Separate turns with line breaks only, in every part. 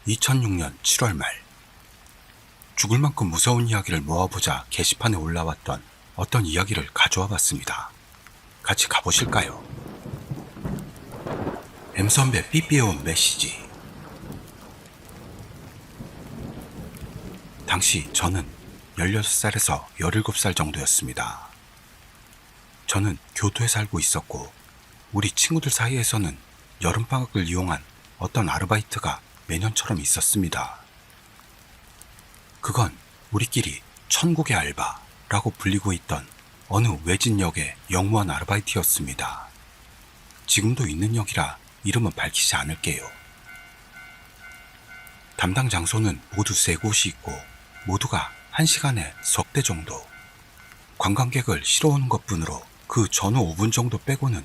2006년 7월 말, 죽을 만큼 무서운 이야기를 모아보자 게시판에 올라왔던 어떤 이야기를 가져와 봤습니다. 같이 가보실까요? M선배 삐삐에 온 메시지. 당시 저는 16살에서 17살 정도였습니다. 저는 교토에 살고 있었고 우리 친구들 사이에서는 여름방학을 이용한 어떤 아르바이트가 매년처럼 있었습니다. 그건 우리끼리 천국의 알바라고 불리고 있던 어느 외진역의 영무원 아르바이트였습니다. 지금도 있는 역이라 이름은 밝히지 않을게요. 담당 장소는 모두 3곳이 있고 모두가 1시간에 석 대 정도. 관광객을 실어오는 것뿐으로 그 전후 5분 정도 빼고는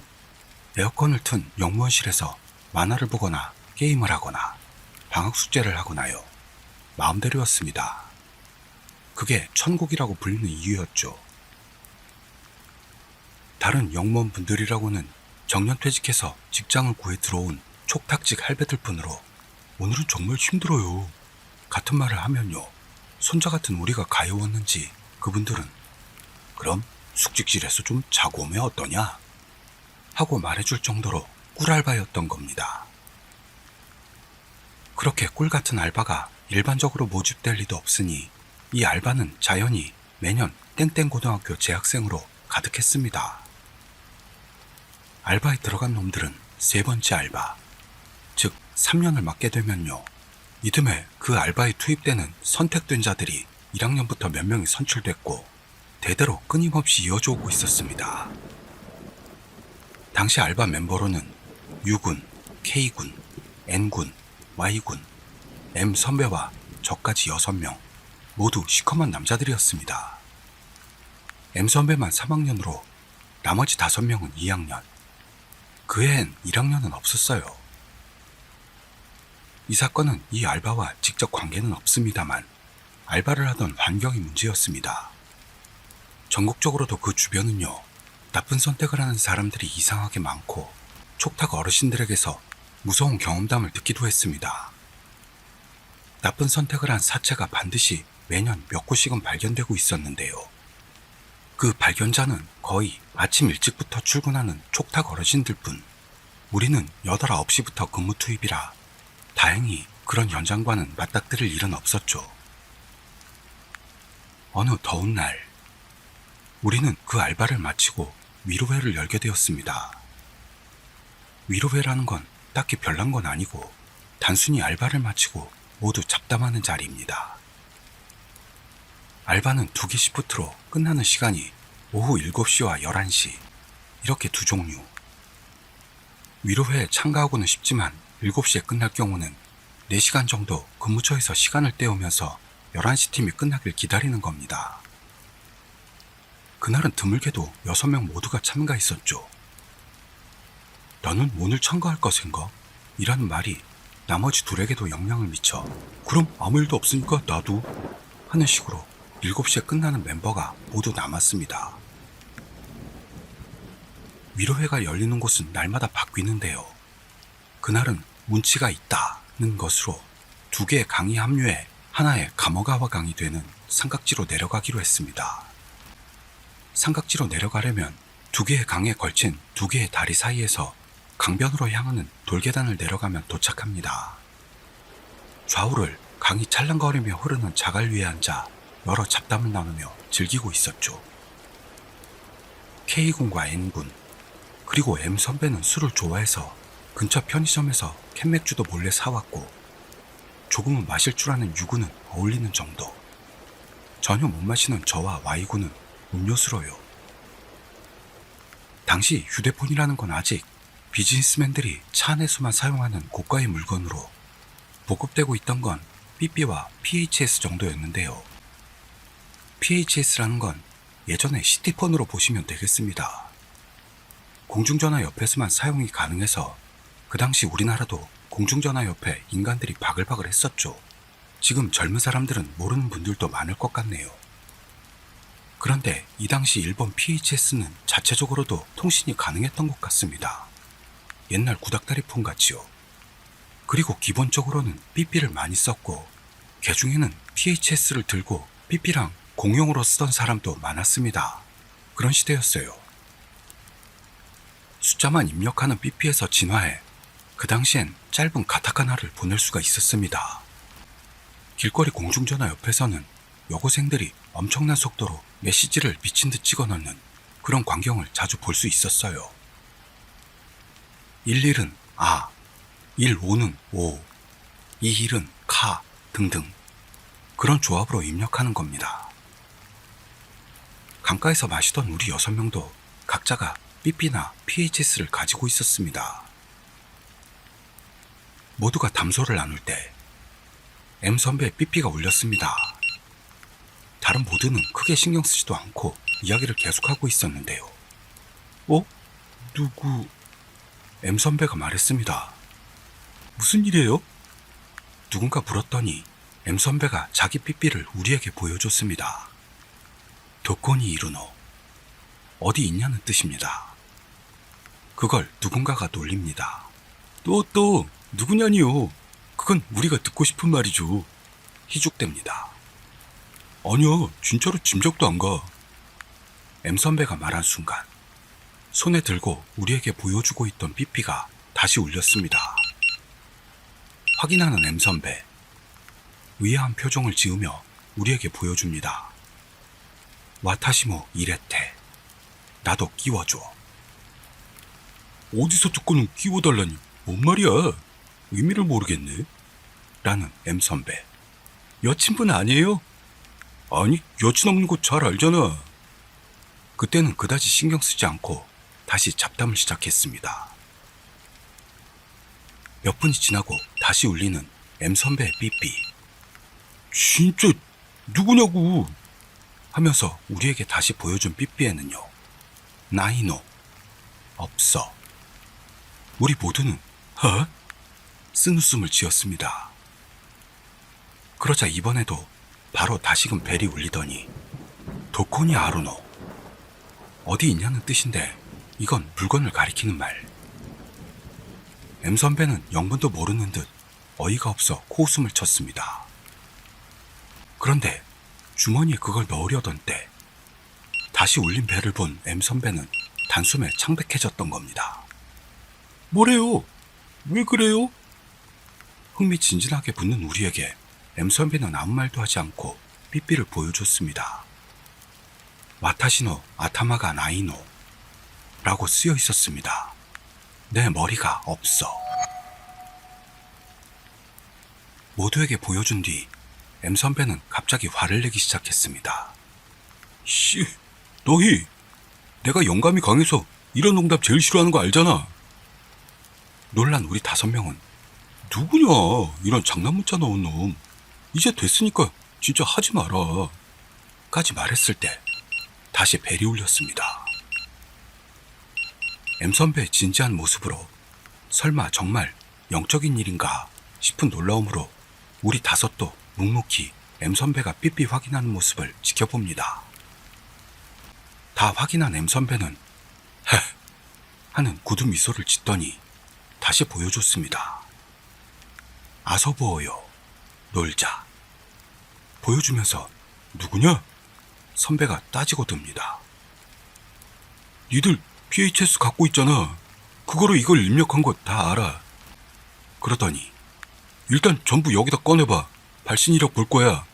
에어컨을 튼 영무원실에서 만화를 보거나 게임을 하거나 방학 숙제를 하거나요. 마음대로였습니다. 그게 천국이라고 불리는 이유였죠. 다른 영무원 분들이라고는 정년퇴직해서 직장을 구해 들어온 촉탁직 할배들 뿐으로 오늘은 정말 힘들어요 같은 말을 하면요, 손자 같은 우리가 가여웠는지 그분들은 그럼 숙직실에서 좀 자고 오면 어떠냐 하고 말해줄 정도로 꿀알바였던 겁니다. 그렇게 꿀같은 알바가 일반적으로 모집될 리도 없으니 이 알바는 자연히 매년 땡땡고등학교 재학생으로 가득했습니다. 알바에 들어간 놈들은 3번째 알바, 즉 3년을 맡게 되면요, 이듬해 그 알바에 투입되는 선택된 자들이 1학년부터 몇 명이 선출됐고 대대로 끊임없이 이어져 오고 있었습니다. 당시 알바 멤버로는 U군, K군, N군, Y군, M 선배와 저까지 6명, 모두 시커먼 남자들이었습니다. M 선배만 3학년으로 나머지 5명은 2학년, 그 해엔 1학년은 없었어요. 이 사건은 이 알바와 직접 관계는 없습니다만 알바를 하던 환경이 문제였습니다. 전국적으로도 그 주변은요, 나쁜 선택을 하는 사람들이 이상하게 많고 촉탁 어르신들에게서 무서운 경험담을 듣기도 했습니다. 나쁜 선택을 한 사체가 반드시 매년 몇 곳씩은 발견되고 있었는데요. 그 발견자는 거의 아침 일찍부터 출근하는 촉탁 어르신들 뿐. 우리는 8, 9시부터 근무 투입이라 다행히 그런 현장과는 맞닥뜨릴 일은 없었죠. 어느 더운 날, 우리는 그 알바를 마치고 위로회를 열게 되었습니다. 위로회라는 건 딱히 별난 건 아니고 단순히 알바를 마치고 모두 잡담하는 자리입니다. 알바는 2개 시프트로 끝나는 시간이 오후 7시와 11시, 이렇게 2종류. 위로회에 참가하고는 싶지만 7시에 끝날 경우는 4시간 정도 근무처에서 시간을 때우면서 11시 팀이 끝나길 기다리는 겁니다. 그날은 드물게도 6명 모두가 참가했었죠. 너는 오늘 참가할 거 생각? 이라는 말이 나머지 2에게도 영향을 미쳐 그럼 아무 일도 없으니까 나도 하는 식으로 7시에 끝나는 멤버가 모두 남았습니다. 위로회가 열리는 곳은 날마다 바뀌는데요. 그날은 운치가 있다는 것으로 2개의 강이 합류해 하나의 가모가와 강이 되는 삼각지로 내려가기로 했습니다. 삼각지로 내려가려면 2개의 강에 걸친 2개의 다리 사이에서 강변으로 향하는 돌계단을 내려가면 도착합니다. 좌우를 강이 찰랑거리며 흐르는 자갈 위에 앉아 여러 잡담을 나누며 즐기고 있었죠. K군과 N군, 그리고 M 선배는 술을 좋아해서 근처 편의점에서 캔맥주도 몰래 사왔고 조금은 마실 줄 아는 U군은 어울리는 정도, 전혀 못 마시는 저와 Y군은 음료수로요. 당시 휴대폰이라는 건 아직 비즈니스맨들이 차 안에서만 사용하는 고가의 물건으로 보급되고 있던 건 삐삐와 PHS 정도였는데요. PHS라는 건 예전에 시티폰으로 보시면 되겠습니다. 공중전화 옆에서만 사용이 가능해서 그 당시 우리나라도 공중전화 옆에 인간들이 바글바글 했었죠. 지금 젊은 사람들은 모르는 분들도 많을 것 같네요. 그런데 이 당시 일본 PHS는 자체적으로도 통신이 가능했던 것 같습니다. 옛날 구닥다리 폰 같지요. 그리고 기본적으로는 삐삐를 많이 썼고 개 중에는 PHS를 들고 삐삐랑 공용으로 쓰던 사람도 많았습니다. 그런 시대였어요. 숫자만 입력하는 삐삐에서 진화해 그 당시엔 짧은 가타카나를 보낼 수가 있었습니다. 길거리 공중전화 옆에서는 여고생들이 엄청난 속도로 메시지를 미친 듯 찍어넣는 그런 광경을 자주 볼 수 있었어요. 11은 아, 15는 오, 21은 카 등등 그런 조합으로 입력하는 겁니다. 강가에서 마시던 우리 6명도 각자가 삐삐나 PHS를 가지고 있었습니다. 모두가 담소를 나눌 때 M 선배의 삐삐가 울렸습니다. 다른 모두는 크게 신경 쓰지도 않고 이야기를 계속하고 있었는데요. 누구? M 선배가 말했습니다. 무슨 일이에요? 누군가 물었더니 M 선배가 자기 삐삐를 우리에게 보여줬습니다. 도코니 이루노. 어디 있냐는 뜻입니다. 그걸 누군가가 놀립니다. 또 누구냐니요? 그건 우리가 듣고 싶은 말이죠. 희죽댑니다. 아니야, 진짜로 짐작도 안 가. M 선배가 말한 순간 손에 들고 우리에게 보여주고 있던 삐삐가 다시 울렸습니다. 확인하는 M 선배. 의아한 표정을 지으며 우리에게 보여줍니다. 와타시모 이레테. 나도 끼워줘. 어디서 듣고는 끼워달라니 뭔 말이야? 의미를 모르겠네. 라는 M 선배. 여친분 아니에요? 아니, 여친 없는 거 잘 알잖아. 그때는 그다지 신경 쓰지 않고 다시 잡담을 시작했습니다. 몇 분이 지나고 다시 울리는 M 선배의 삐삐. 진짜 누구냐고 하면서 우리에게 다시 보여준 삐삐에는요. 나이노. 없어. 우리 모두는 쓴웃음을 지었습니다. 그러자 이번에도 바로 다시금 벨이 울리더니 도코니 아루노. 어디 있냐는 뜻인데 이건 물건을 가리키는 말. M 선배는 영문도 모르는 듯 어이가 없어 코웃음을 쳤습니다. 그런데 주머니에 그걸 넣으려던 때 다시 울린 벨을 본 M 선배는 단숨에 창백해졌던 겁니다. 뭐래요? 왜 그래요? 흥미진진하게 묻는 우리에게 M 선배는 아무 말도 하지 않고 삐삐를 보여줬습니다. 와타시노 아타마가 나이노 라고 쓰여 있었습니다. 내 머리가 없어. 모두에게 보여준 뒤 M 선배는 갑자기 화를 내기 시작했습니다. 너희 내가 영감이 강해서 이런 농담 제일 싫어하는 거 알잖아. 놀란 우리 5명은 누구냐 이런 장난 문자 넣은 놈. 이제 됐으니까 진짜 하지 마라 까지 말했을 때 다시 벨이 울렸습니다. M 선배의 진지한 모습으로 설마 정말 영적인 일인가 싶은 놀라움으로 우리 5도 묵묵히 M 선배가 삐삐 확인하는 모습을 지켜봅니다. 다 확인한 M 선배는 헤 하는 구두 미소를 짓더니 다시 보여줬습니다. 아서보어요. 놀자. 보여주면서 누구냐? 선배가 따지고 듭니다. 니들 PHS 갖고 있잖아. 그거로 이걸 입력한 거 다 알아. 그러더니 일단 전부 여기다 꺼내봐. 발신 이력 볼 거야.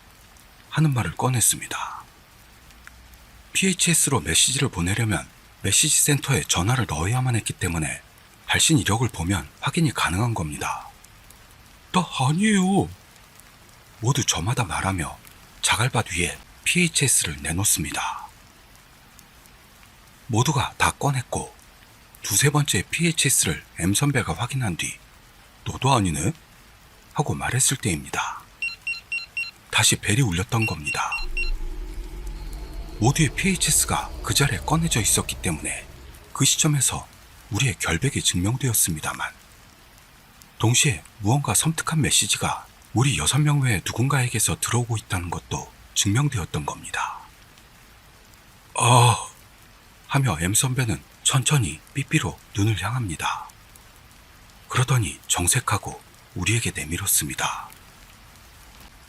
하는 말을 꺼냈습니다. PHS로 메시지를 보내려면 메시지 센터에 전화를 넣어야만 했기 때문에 발신 이력을 보면 확인이 가능한 겁니다. 나 아니에요. 모두 저마다 말하며 자갈밭 위에 PHS를 내놓습니다. 모두가 다 꺼냈고 2~3번째 PHS를 M 선배가 확인한 뒤 너도 아니네? 하고 말했을 때입니다. 다시 벨이 울렸던 겁니다. 모두의 PHS가 그 자리에 꺼내져 있었기 때문에 그 시점에서 우리의 결백이 증명되었습니다만 동시에 무언가 섬뜩한 메시지가 우리 6명 외에 누군가에게서 들어오고 있다는 것도 증명되었던 겁니다. 하며 M 선배는 천천히 삐삐로 눈을 향합니다. 그러더니 정색하고 우리에게 내밀었습니다.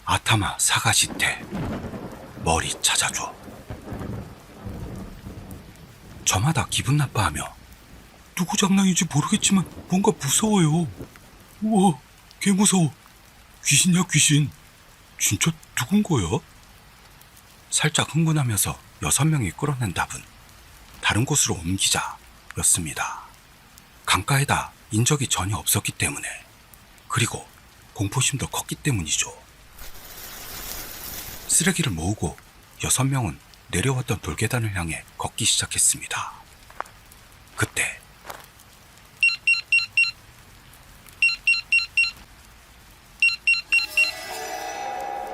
아타마 사가시테, 머리 찾아줘. 저마다 기분 나빠하며 누구 장난인지 모르겠지만 뭔가 무서워요. 우와, 개 무서워. 귀신이야 귀신. 진짜 누군 거야? 살짝 흥분하면서 6명이 끌어낸 답은 다른 곳으로 옮기자 였습니다. 강가에다 인적이 전혀 없었기 때문에, 그리고 공포심도 컸기 때문이죠. 쓰레기를 모으고 6명은 내려왔던 돌계단을 향해 걷기 시작했습니다. 그때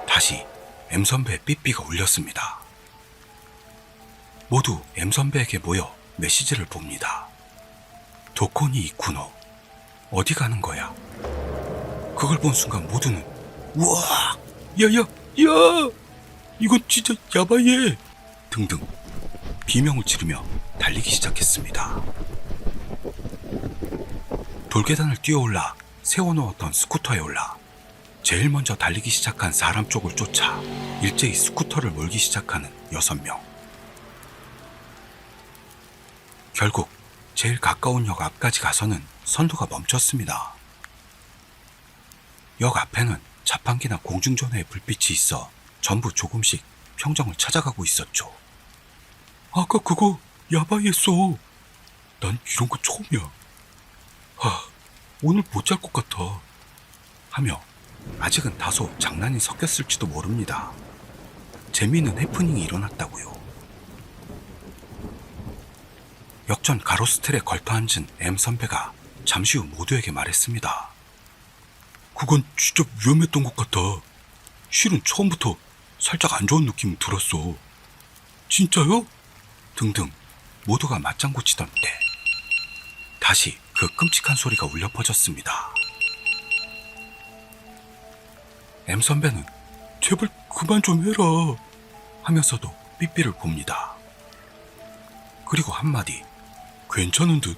다시 M선배의 삐삐가 울렸습니다. 모두 M선배에게 모여 메시지를 봅니다. 도코니 이쿠노, 어디 가는 거야? 그걸 본 순간 모두는 우와, 야야, 야, 이건 진짜 야바이해 등등 비명을 지르며 달리기 시작했습니다. 돌계단을 뛰어올라 세워놓았던 스쿠터에 올라 제일 먼저 달리기 시작한 사람 쪽을 쫓아 일제히 스쿠터를 몰기 시작하는 6명. 결국 제일 가까운 역 앞까지 가서는 선두가 멈췄습니다. 역 앞에는 자판기나 공중전화의 불빛이 있어 전부 조금씩 평정을 찾아가고 있었죠. 아까 그거 야바이했어. 난 이런 거 처음이야. 오늘 못 잘 것 같아. 하며 아직은 다소 장난이 섞였을지도 모릅니다. 재미있는 해프닝이 일어났다고요. 역전 가로수텔에 걸터앉은 M선배가 잠시 후 모두에게 말했습니다. 그건 진짜 위험했던 것 같아. 실은 처음부터 살짝 안 좋은 느낌이 들었어. 진짜요? 등등 모두가 맞장구 치던 때 다시 그 끔찍한 소리가 울려 퍼졌습니다. M선배는 제발 그만 좀 해라 하면서도 삐삐를 봅니다. 그리고 한마디 괜찮은 듯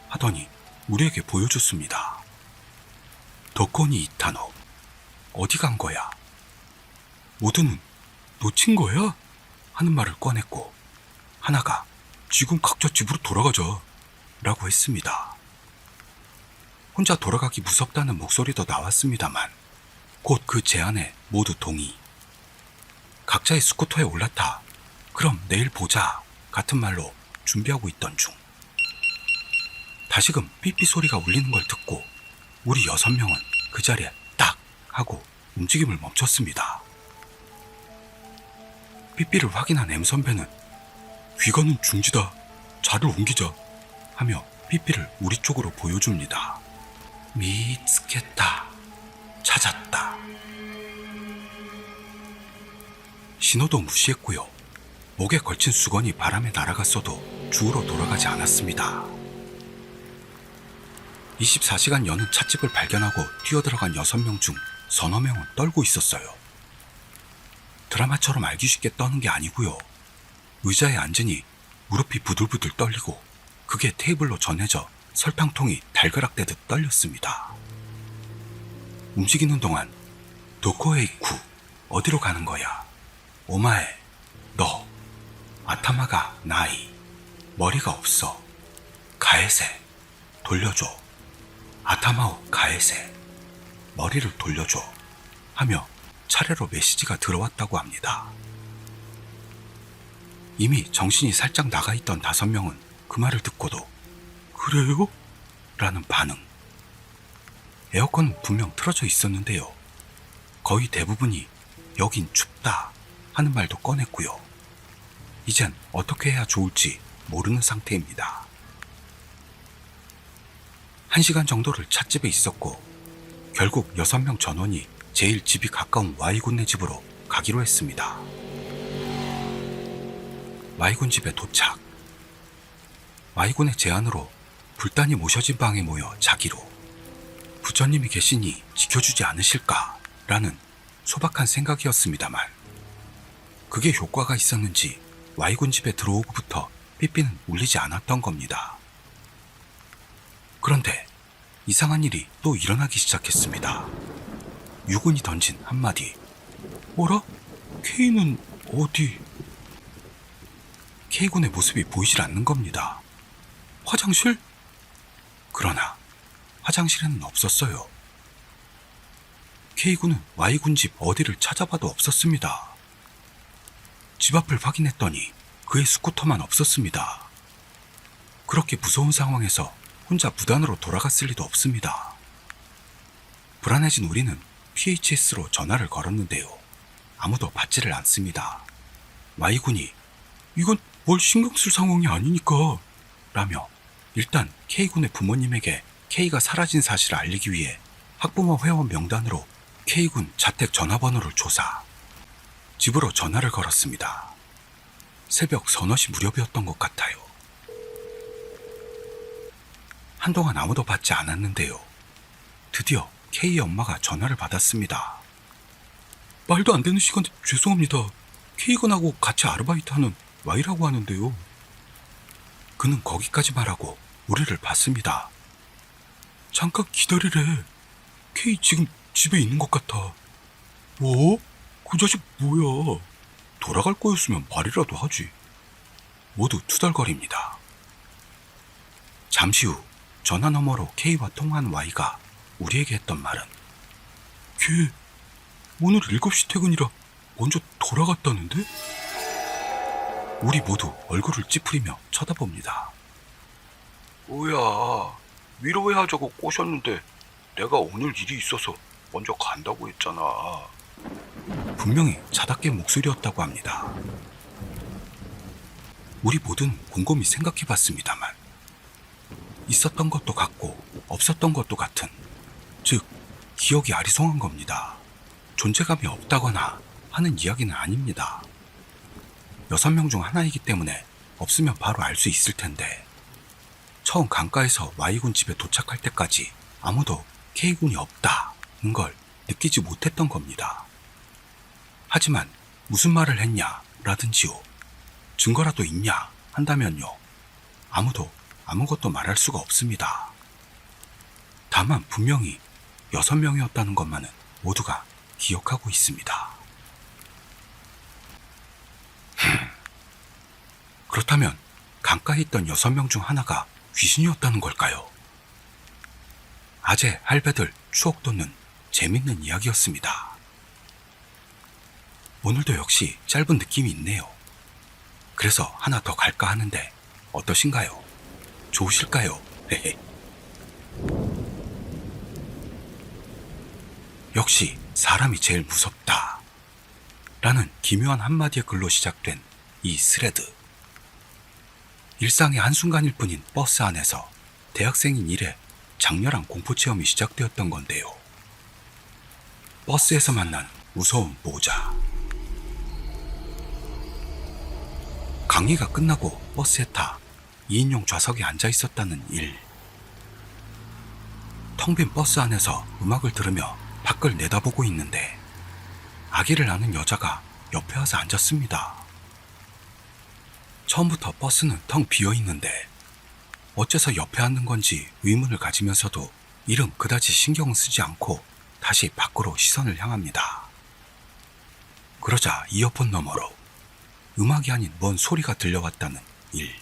하더니 우리에게 보여줬습니다. 도코니 이타노, 어디 간 거야? 모두는 놓친 거야? 하는 말을 꺼냈고 하나가 지금 각자 집으로 돌아가자 라고 했습니다. 혼자 돌아가기 무섭다는 목소리도 나왔습니다만 곧 그 제안에 모두 동의. 각자의 스쿠터에 올라타 그럼 내일 보자 같은 말로 준비하고 있던 중 다시금 삐삐 소리가 울리는 걸 듣고 우리 6명은 그 자리에 딱 하고 움직임을 멈췄습니다. 삐삐를 확인한 M선배는 귀가는 중지다, 자를 옮기자 하며 삐삐를 우리 쪽으로 보여줍니다. 미츠케타, 찾았다. 신호도 무시했고요. 목에 걸친 수건이 바람에 날아갔어도 주우러 돌아가지 않았습니다. 24시간 여는 찻집을 발견하고 뛰어들어간 6명 중 서너 명은 떨고 있었어요. 드라마처럼 알기 쉽게 떠는 게 아니고요. 의자에 앉으니 무릎이 부들부들 떨리고 그게 테이블로 전해져 설탕통이 달그락대듯 떨렸습니다. 움직이는 동안 도코에이쿠, 어디로 가는 거야? 오마에, 너, 아타마가 나이, 머리가 없어, 가에세, 돌려줘, 아타마오 가에세, 머리를 돌려줘 하며 차례로 메시지가 들어왔다고 합니다. 이미 정신이 살짝 나가 있던 5명은 그 말을 듣고도 그래요? 라는 반응. 에어컨은 분명 틀어져 있었는데요. 거의 대부분이 여긴 춥다 하는 말도 꺼냈고요. 이젠 어떻게 해야 좋을지 모르는 상태입니다. 1시간 정도를 찻집에 있었고 결국 6명 전원이 제일 집이 가까운 Y군네 집으로 가기로 했습니다. Y군 집에 도착. Y군의 제안으로 불단이 모셔진 방에 모여 자기로 부처님이 계시니 지켜주지 않으실까라는 소박한 생각이었습니다만 그게 효과가 있었는지 Y군 집에 들어오고부터 삐삐는 울리지 않았던 겁니다. 그런데 이상한 일이 또 일어나기 시작했습니다. 유군이 던진 한마디. 뭐라? K는 어디? K군의 모습이 보이질 않는 겁니다. 화장실? 그러나 화장실에는 없었어요. K군은 Y군 집 어디를 찾아봐도 없었습니다. 집 앞을 확인했더니 그의 스쿠터만 없었습니다. 그렇게 무서운 상황에서 혼자 무단으로 돌아갔을 리도 없습니다. 불안해진 우리는 PHS로 전화를 걸었는데요. 아무도 받지를 않습니다. Y군이 이건 뭘 신경 쓸 상황이 아니니까 라며 일단 K군의 부모님에게 K가 사라진 사실을 알리기 위해 학부모 회원 명단으로 K군 자택 전화번호를 조사. 집으로 전화를 걸었습니다. 새벽 서너 시 무렵이었던 것 같아요. 한동안 아무도 받지 않았는데요. 드디어 K의 엄마가 전화를 받았습니다. 말도 안 되는 시간에 죄송합니다. K군하고 같이 아르바이트하는 Y라고 하는데요. 그는 거기까지 말하고 우리를 봤습니다. 잠깐 기다리래. K 지금 집에 있는 것 같아. 뭐? 그 자식 뭐야? 돌아갈 거였으면 말이라도 하지. 모두 투덜거립니다. 잠시 후 전화 너머로 K와 통화한 Y가 우리에게 했던 말은 걔 오늘 7시 퇴근이라 먼저 돌아갔다는데? 우리 모두 얼굴을 찌푸리며 쳐다봅니다. 뭐야, 위로해하자고 꼬셨는데 내가 오늘 일이 있어서 먼저 간다고 했잖아. 분명히 자다깬 목소리였다고 합니다. 우리 모두는 곰곰이 생각해봤습니다만 있었던 것도 같고 없었던 것도 같은, 즉 기억이 아리송한 겁니다. 존재감이 없다거나 하는 이야기는 아닙니다. 6명 중 하나이기 때문에 없으면 바로 알 수 있을 텐데 처음 강가에서 Y군 집에 도착할 때까지 아무도 K군이 없다는 걸 느끼지 못했던 겁니다. 하지만 무슨 말을 했냐 라든지요, 증거라도 있냐 한다면요, 아무도 아무것도 말할 수가 없습니다. 다만 분명히 6명이었다는 것만은 모두가 기억하고 있습니다. 그렇다면 강가에 있던 6명 중 하나가 귀신이었다는 걸까요? 아재 할배들 추억 돋는 재밌는 이야기였습니다. 오늘도 역시 짧은 느낌이 있네요. 그래서 하나 더 갈까 하는데 어떠신가요? 좋으실까요? 역시 사람이 제일 무섭다 라는 기묘한 한마디의 글로 시작된 이 스레드. 일상의 한순간일 뿐인 버스 안에서 대학생인 이래 장렬한 공포체험이 시작되었던 건데요. 버스에서 만난 무서운 보호자. 강의가 끝나고 버스에 타 2인용 좌석에 앉아 있었다는 일. 텅 빈 버스 안에서 음악을 들으며 밖을 내다보고 있는데 아기를 낳는 여자가 옆에 와서 앉았습니다. 처음부터 버스는 텅 비어 있는데 어째서 옆에 앉는 건지 의문을 가지면서도 일은 그다지 신경을 쓰지 않고 다시 밖으로 시선을 향합니다. 그러자 이어폰 너머로 음악이 아닌 뭔 소리가 들려왔다는 일.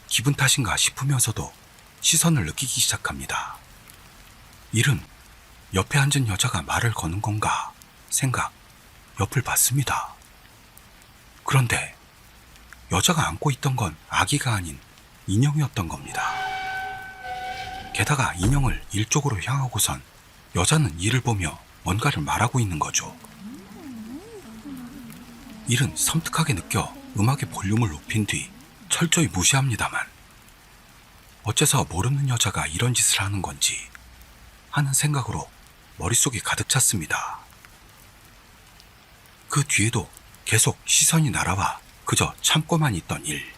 기분 탓인가 싶으면서도 시선을 느끼기 시작합니다. 일은 옆에 앉은 여자가 말을 거는 건가 생각, 옆을 봤습니다. 그런데 여자가 안고 있던 건 아기가 아닌 인형이었던 겁니다. 게다가 인형을 일 쪽으로 향하고선 여자는 이를 보며 뭔가를 말하고 있는 거죠. 일은 섬뜩하게 느껴 음악의 볼륨을 높인 뒤 철저히 무시합니다만 어째서 모르는 여자가 이런 짓을 하는 건지 하는 생각으로 머릿속이 가득 찼습니다. 그 뒤에도 계속 시선이 날아와 그저 참고만 있던 일.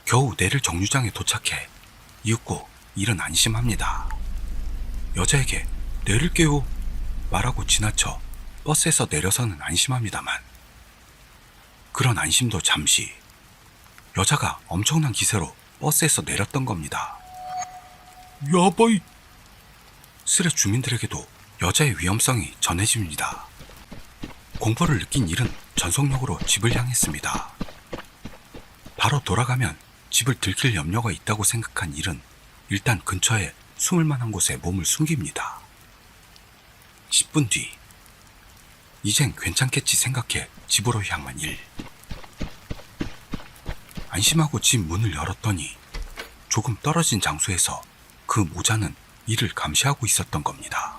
겨우 내릴 정류장에 도착해 이윽고 일은 안심합니다. 여자에게 내릴게요 말하고 지나쳐 버스에서 내려서는 안심합니다만 그런 안심도 잠시. 여자가 엄청난 기세로 버스에서 내렸던 겁니다. 야바이! 스레 주민들에게도 여자의 위험성이 전해집니다. 공포를 느낀 일은 전속력으로 집을 향했습니다. 바로 돌아가면 집을 들킬 염려가 있다고 생각한 일은 일단 근처에 숨을 만한 곳에 몸을 숨깁니다. 10분 뒤, 이젠 괜찮겠지 생각해 집으로 향한 일. 안심하고 집 문을 열었더니 조금 떨어진 장소에서 그 모자는 이를 감시하고 있었던 겁니다.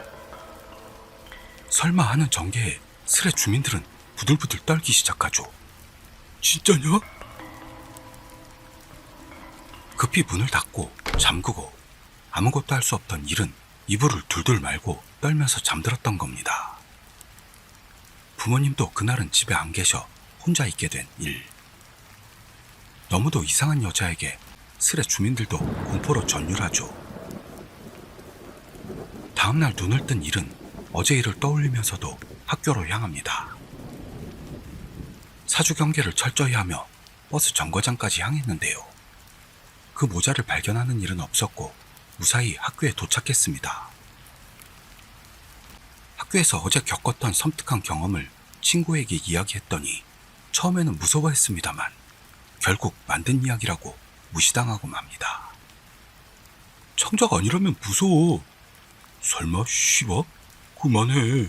설마 하는 전개에 스레 주민들은 부들부들 떨기 시작하죠. 진짜냐? 급히 문을 닫고 잠그고 아무것도 할 수 없던 일은 이불을 둘둘 말고 떨면서 잠들었던 겁니다. 부모님도 그날은 집에 안 계셔 혼자 있게 된 일. 너무도 이상한 여자에게 스레 주민들도 공포로 전율하죠. 다음날 눈을 뜬 일은 어제 일을 떠올리면서도 학교로 향합니다. 사주 경계를 철저히 하며 버스 정거장까지 향했는데요. 그 모자를 발견하는 일은 없었고 무사히 학교에 도착했습니다. 학교에서 어제 겪었던 섬뜩한 경험을 친구에게 이야기했더니 처음에는 무서워했습니다만 결국 만든 이야기라고 무시당하고 맙니다. 창작 아니라면 무서워. 설마 씨발? 그만해.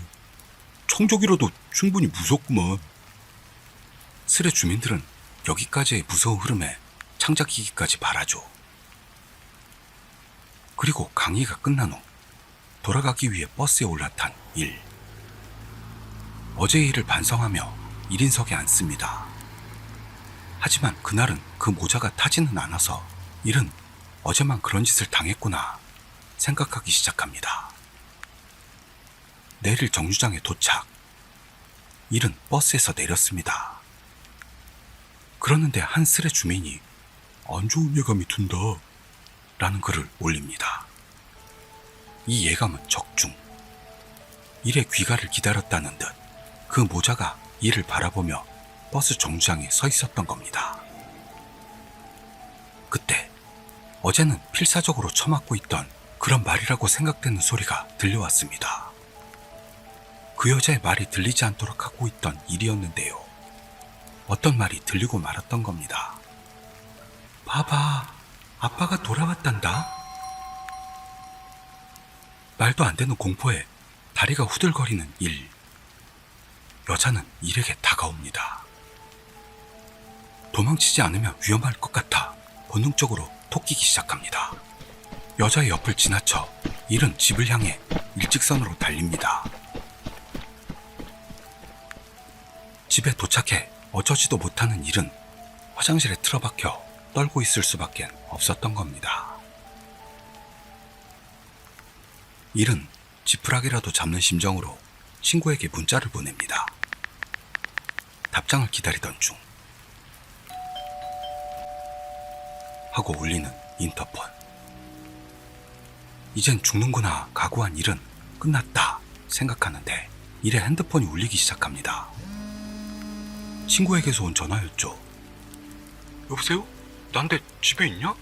청적이라도 충분히 무섭구만. 스레 주민들은 여기까지의 무서운 흐름에 창작이기까지 바라죠. 그리고 강의가 끝난 후 돌아가기 위해 버스에 올라탄 일. 어제의 일을 반성하며 1인석에 앉습니다. 하지만 그날은 그 모자가 타지는 않아서 일은 어제만 그런 짓을 당했구나 생각하기 시작합니다. 내릴 정류장에 도착. 일은 버스에서 내렸습니다. 그러는데 한 스레 주민이 안 좋은 예감이 든다 라는 글을 올립니다. 이 예감은 적중. 일의 귀가를 기다렸다는 듯 그 모자가 이를 바라보며 버스 정류장에 서 있었던 겁니다. 그때 어제는 필사적으로 처맞고 있던 그런 말이라고 생각되는 소리가 들려왔습니다. 그 여자의 말이 들리지 않도록 하고 있던 일이었는데요. 어떤 말이 들리고 말았던 겁니다. 봐봐, 아빠가 돌아왔단다. 말도 안 되는 공포에 다리가 후들거리는 일. 여자는 일에게 다가옵니다. 도망치지 않으면 위험할 것 같아 본능적으로 토끼기 시작합니다. 여자의 옆을 지나쳐 일은 집을 향해 일직선으로 달립니다. 집에 도착해 어쩌지도 못하는 일은 화장실에 틀어박혀 떨고 있을 수밖에 없었던 겁니다. 일은 지푸라기라도 잡는 심정으로 친구에게 문자를 보냅니다. 답장을 기다리던 중 하고 울리는 인터폰. 이젠 죽는구나 각오한 일은 끝났다 생각하는데 일의 핸드폰이 울리기 시작합니다. 친구에게서 온 전화였죠. 여보세요? 난데 집에 있냐?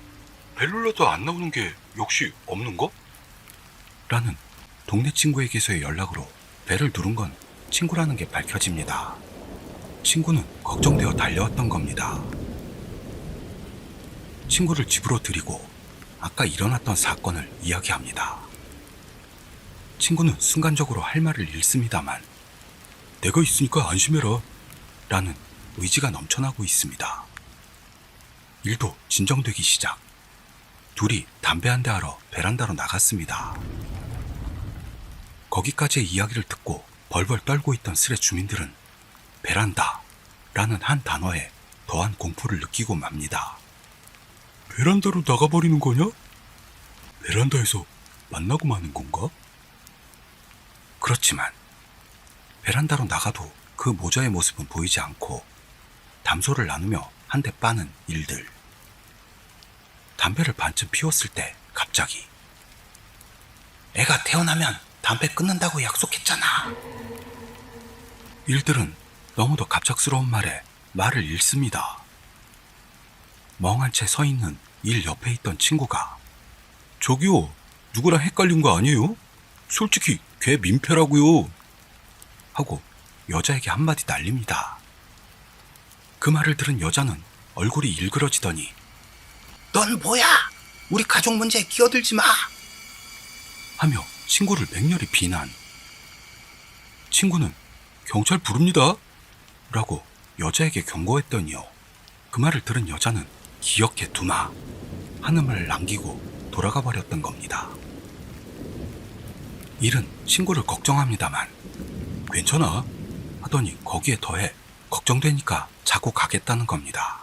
벨 눌러도 안 나오는 게 역시 없는 거? 라는 동네 친구에게서의 연락으로 벨을 누른 건 친구라는 게 밝혀집니다. 친구는 걱정되어 달려왔던 겁니다. 친구를 집으로 들이고 아까 일어났던 사건을 이야기합니다. 친구는 순간적으로 할 말을 잃습니다만 내가 있으니까 안심해라 라는 의지가 넘쳐나고 있습니다. 일도 진정되기 시작. 둘이 담배 한 대 하러 베란다로 나갔습니다. 거기까지의 이야기를 듣고 벌벌 떨고 있던 스레 주민들은 베란다라는 한 단어에 더한 공포를 느끼고 맙니다. 베란다로 나가버리는 거냐? 베란다에서 만나고 마는 건가? 그렇지만 베란다로 나가도 그 모자의 모습은 보이지 않고 담소를 나누며 한 대 빠는 일들. 담배를 반쯤 피웠을 때 갑자기 애가 태어나면 담배 끊는다고 약속했잖아. 일들은 너무도 갑작스러운 말에 말을 잃습니다. 멍한 채 서 있는 일 옆에 있던 친구가 저기요, 누구랑 헷갈린 거 아니에요? 솔직히 걔 민폐라고요. 하고 여자에게 한마디 날립니다. 그 말을 들은 여자는 얼굴이 일그러지더니 넌 뭐야? 우리 가족 문제에 끼어들지 마! 하며 친구를 맹렬히 비난. 친구는 경찰 부릅니다. 라고 여자에게 경고했더니요. 그 말을 들은 여자는 기억해 두마 하는 말을 남기고 돌아가 버렸던 겁니다. 일은 친구를 걱정합니다만 괜찮아 하더니 거기에 더해 걱정되니까 자고 가겠다는 겁니다.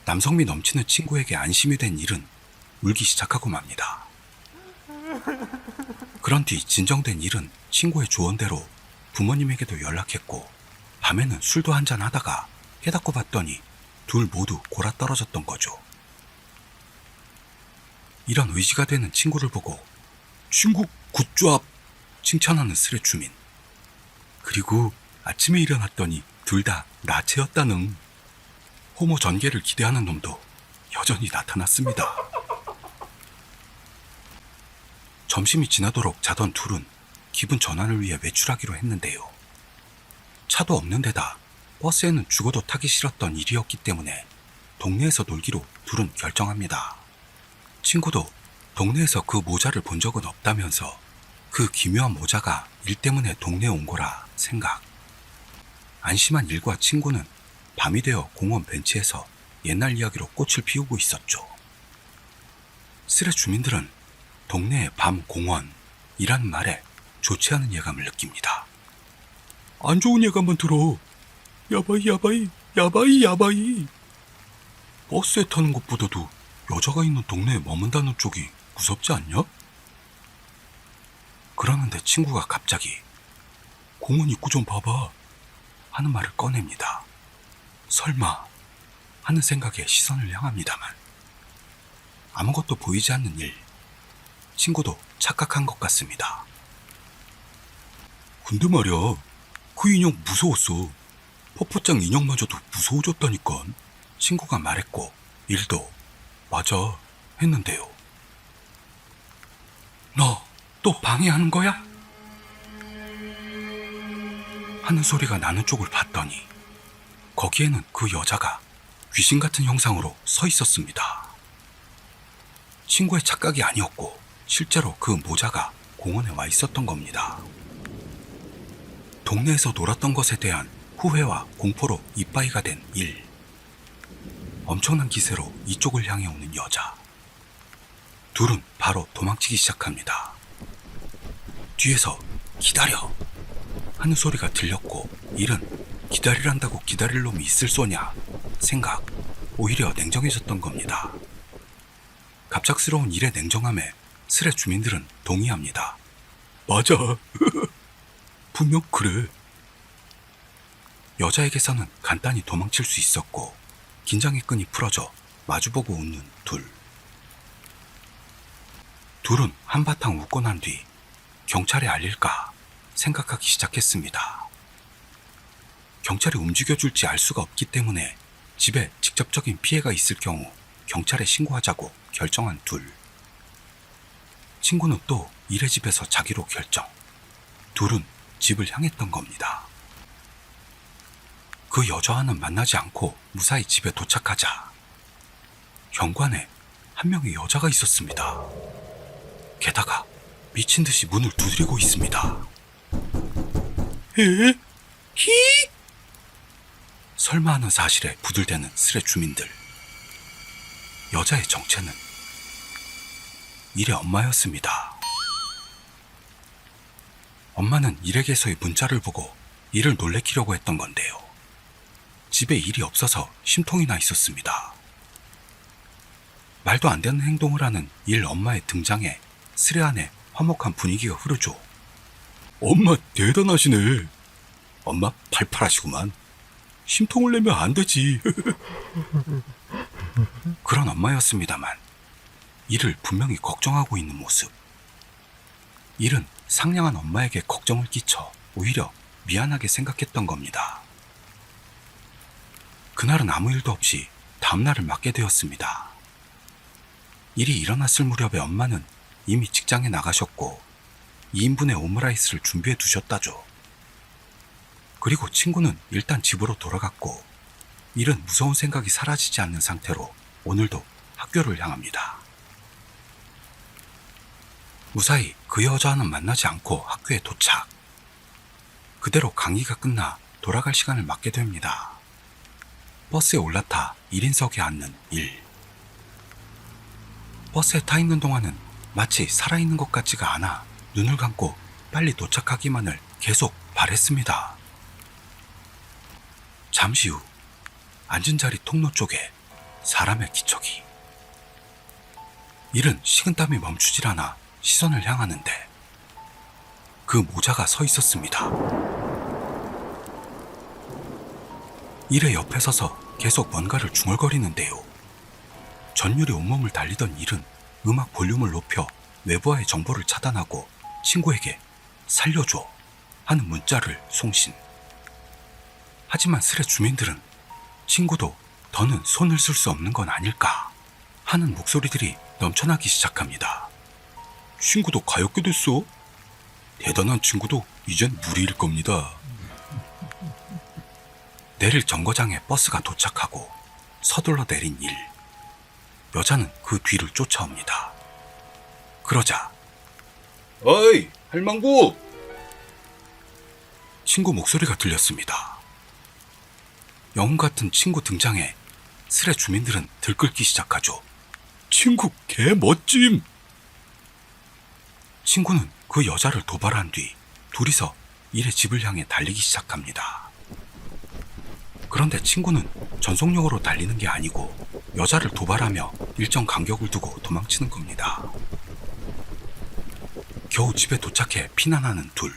남성미 넘치는 친구에게 안심이 된 일은 울기 시작하고 맙니다. 그런 뒤 진정된 일은 친구의 조언대로 부모님에게도 연락했고 밤에는 술도 한잔 하다가 깨닫고 봤더니 둘 모두 골아떨어졌던 거죠. 이런 의지가 되는 친구를 보고 친구 굿잡 칭찬하는 스레 주민. 그리고 아침에 일어났더니 둘 다 나체였다는 호모 전개를 기대하는 놈도 여전히 나타났습니다. 점심이 지나도록 자던 둘은 기분 전환을 위해 외출하기로 했는데요. 차도 없는 데다 버스에는 죽어도 타기 싫었던 일이었기 때문에 동네에서 놀기로 둘은 결정합니다. 친구도 동네에서 그 모자를 본 적은 없다면서 그 기묘한 모자가 일 때문에 동네에 온 거라 생각. 안심한 일과 친구는 밤이 되어 공원 벤치에서 옛날 이야기로 꽃을 피우고 있었죠. 스레 주민들은 동네의 밤 공원이란 말에 좋지 않은 예감을 느낍니다. 안 좋은 예감만 들어. 야바이 야바이 야바이 야바이. 버스에 타는 것보다도 여자가 있는 동네에 머문다는 쪽이 무섭지 않냐? 그러는데 친구가 갑자기 공원 입구 좀 봐봐 하는 말을 꺼냅니다. 설마 하는 생각에 시선을 향합니다만 아무것도 보이지 않는 일. 친구도 착각한 것 같습니다. 근데 말이야, 그 인형 무서웠어. 퍼프짱 인형마저도 무서워졌다니까. 친구가 말했고 일도 맞아 했는데요. 너 또 방해하는 거야? 하는 소리가 나는 쪽을 봤더니 거기에는 그 여자가 귀신 같은 형상으로 서 있었습니다. 친구의 착각이 아니었고 실제로 그 모자가 공원에 와 있었던 겁니다. 동네에서 놀았던 것에 대한 후회와 공포로 이빠이가 된 일. 엄청난 기세로 이쪽을 향해 오는 여자. 둘은 바로 도망치기 시작합니다. 뒤에서 기다려 하는 소리가 들렸고 일은 기다리란다고 기다릴 놈이 있을 소냐 생각. 오히려 냉정해졌던 겁니다. 갑작스러운 일의 냉정함에 스레 주민들은 동의합니다. 맞아. 분명 그래. 여자에게서는 간단히 도망칠 수 있었고 긴장의 끈이 풀어져 마주보고 웃는 둘. 둘은 한바탕 웃고 난 뒤 경찰에 알릴까 생각하기 시작했습니다. 경찰이 움직여줄지 알 수가 없기 때문에 집에 직접적인 피해가 있을 경우 경찰에 신고하자고 결정한 둘. 친구는 또 일의 집에서 자기로 결정. 둘은 집을 향했던 겁니다. 그 여자와는 만나지 않고 무사히 집에 도착하자 현관에 한 명의 여자가 있었습니다. 게다가 미친 듯이 문을 두드리고 있습니다. 에? 히? 설마 하는 사실에 부들대는 스레 주민들. 여자의 정체는 일의 엄마였습니다. 엄마는 일에게서의 문자를 보고 이를 놀래키려고 했던 건데요. 집에 일이 없어서 심통이 나 있었습니다. 말도 안 되는 행동을 하는 일 엄마의 등장에 스레 안에 화목한 분위기가 흐르죠. 엄마 대단하시네. 엄마 팔팔하시구만. 심통을 내면 안 되지. 그런 엄마였습니다만 이를 분명히 걱정하고 있는 모습. 일은 상냥한 엄마에게 걱정을 끼쳐 오히려 미안하게 생각했던 겁니다. 그날은 아무 일도 없이 다음날을 맞게 되었습니다. 일이 일어났을 무렵에 엄마는 이미 직장에 나가셨고 2인분의 오므라이스를 준비해 두셨다죠. 그리고 친구는 일단 집으로 돌아갔고 일은 무서운 생각이 사라지지 않는 상태로 오늘도 학교를 향합니다. 무사히 그 여자와는 만나지 않고 학교에 도착. 그대로 강의가 끝나 돌아갈 시간을 맞게 됩니다. 버스에 올라타 1인석에 앉는 일. 버스에 타 있는 동안은 마치 살아있는 것 같지가 않아 눈을 감고 빨리 도착하기만을 계속 바랬습니다. 잠시 후 앉은 자리 통로 쪽에 사람의 기척이. 일은 식은땀이 멈추질 않아 시선을 향하는데 그 모자가 서 있었습니다. 일의 옆에 서서 계속 뭔가를 중얼거리는데요. 전율이 온몸을 달리던 일은 음악 볼륨을 높여 외부와의 정보를 차단하고 친구에게 살려줘 하는 문자를 송신. 하지만 스레 주민들은 친구도 더는 손을 쓸 수 없는 건 아닐까 하는 목소리들이 넘쳐나기 시작합니다. 친구도 가엾게 됐어? 대단한 친구도 이젠 무리일 겁니다. 내릴 정거장에 버스가 도착하고 서둘러 내린 일. 여자는 그 뒤를 쫓아옵니다. 그러자 어이 할망구! 친구 목소리가 들렸습니다. 영웅 같은 친구 등장에 스레 주민들은 들끓기 시작하죠. 친구 개 멋짐! 친구는 그 여자를 도발한 뒤 둘이서 일의 집을 향해 달리기 시작합니다. 그런데 친구는 전속력으로 달리는 게 아니고 여자를 도발하며 일정 간격을 두고 도망치는 겁니다. 겨우 집에 도착해 피난하는 둘.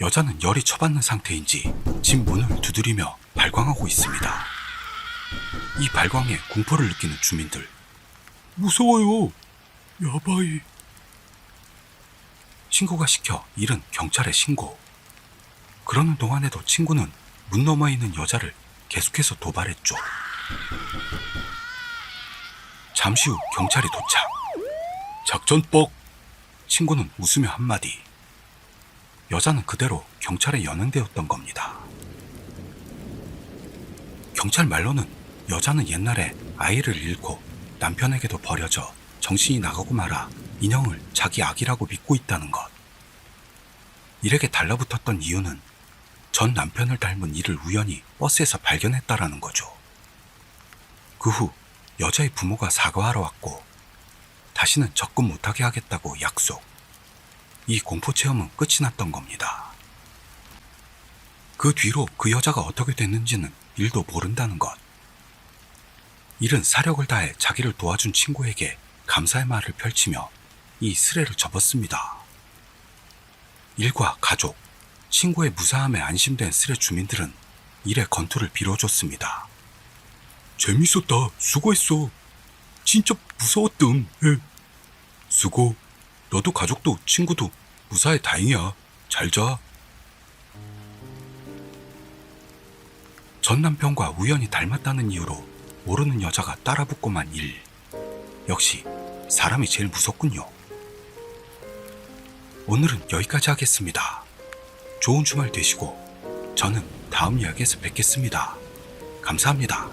여자는 열이 처받는 상태인지 집 문을 두드리며 발광하고 있습니다. 이 발광에 공포를 느끼는 주민들. 무서워요. 야바이. 친구가 시켜 일은 경찰에 신고. 그러는 동안에도 친구는 문 너머에 있는 여자를 계속해서 도발했죠. 잠시 후 경찰이 도착. 작전 뻑! 친구는 웃으며 한마디. 여자는 그대로 경찰에 연행되었던 겁니다. 경찰 말로는 여자는 옛날에 아이를 잃고 남편에게도 버려져 정신이 나가고 말아 인형을 자기 아기라고 믿고 있다는 것. 일에게 달라붙었던 이유는 전 남편을 닮은 이를 우연히 버스에서 발견했다라는 거죠. 그 후 여자의 부모가 사과하러 왔고 다시는 접근 못하게 하겠다고 약속. 이 공포체험은 끝이 났던 겁니다. 그 뒤로 그 여자가 어떻게 됐는지는 일도 모른다는 것. 일은 사력을 다해 자기를 도와준 친구에게 감사의 말을 펼치며 이 스레를 접었습니다. 일과 가족, 친구의 무사함에 안심된 스레 주민들은 일의 건투를 빌어줬습니다. 재밌었다. 수고했어. 진짜 무서웠음. 수고. 너도 가족도 친구도 무사해 다행이야. 잘 자. 전 남편과 우연히 닮았다는 이유로 모르는 여자가 따라붙고만 일. 역시 사람이 제일 무섭군요. 오늘은 여기까지 하겠습니다. 좋은 주말 되시고 저는 다음 이야기에서 뵙겠습니다. 감사합니다.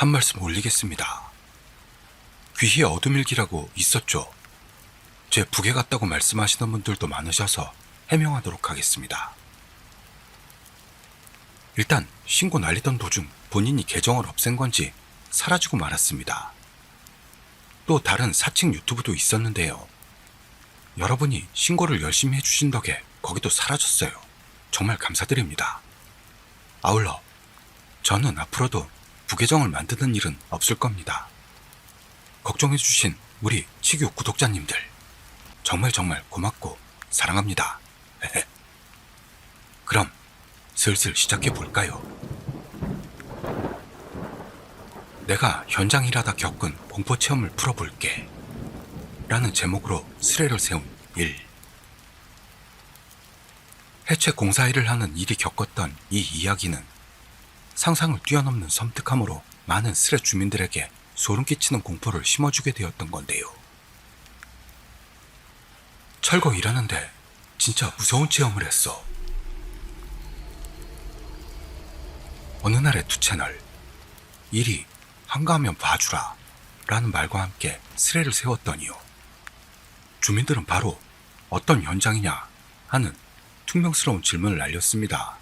한 말씀 올리겠습니다. 귀희의 어둠일기라고 있었죠. 제 북에 갔다고 말씀하시는 분들도 많으셔서 해명하도록 하겠습니다. 일단 신고 날리던 도중 본인이 계정을 없앤 건지 사라지고 말았습니다. 또 다른 사칭 유튜브도 있었는데요. 여러분이 신고를 열심히 해주신 덕에 거기도 사라졌어요. 정말 감사드립니다. 아울러 저는 앞으로도 부계정을 만드는 일은 없을 겁니다. 걱정해주신 우리 치규 구독자님들 정말 고맙고 사랑합니다. 그럼 슬슬 시작해볼까요? 내가 현장 일하다 겪은 공포체험을 풀어볼게 라는 제목으로 스레를 세운 일. 해체 공사 일을 하는 일이 겪었던 이 이야기는 상상을 뛰어넘는 섬뜩함으로 많은 스레 주민들에게 소름 끼치는 공포를 심어주게 되었던 건데요. 철거 일하는데 진짜 무서운 체험을 했어. 어느 날의 두 채널, 일이 한가하면 봐주라 라는 말과 함께 스레를 세웠더니요. 주민들은 바로 어떤 현장이냐 하는 퉁명스러운 질문을 날렸습니다.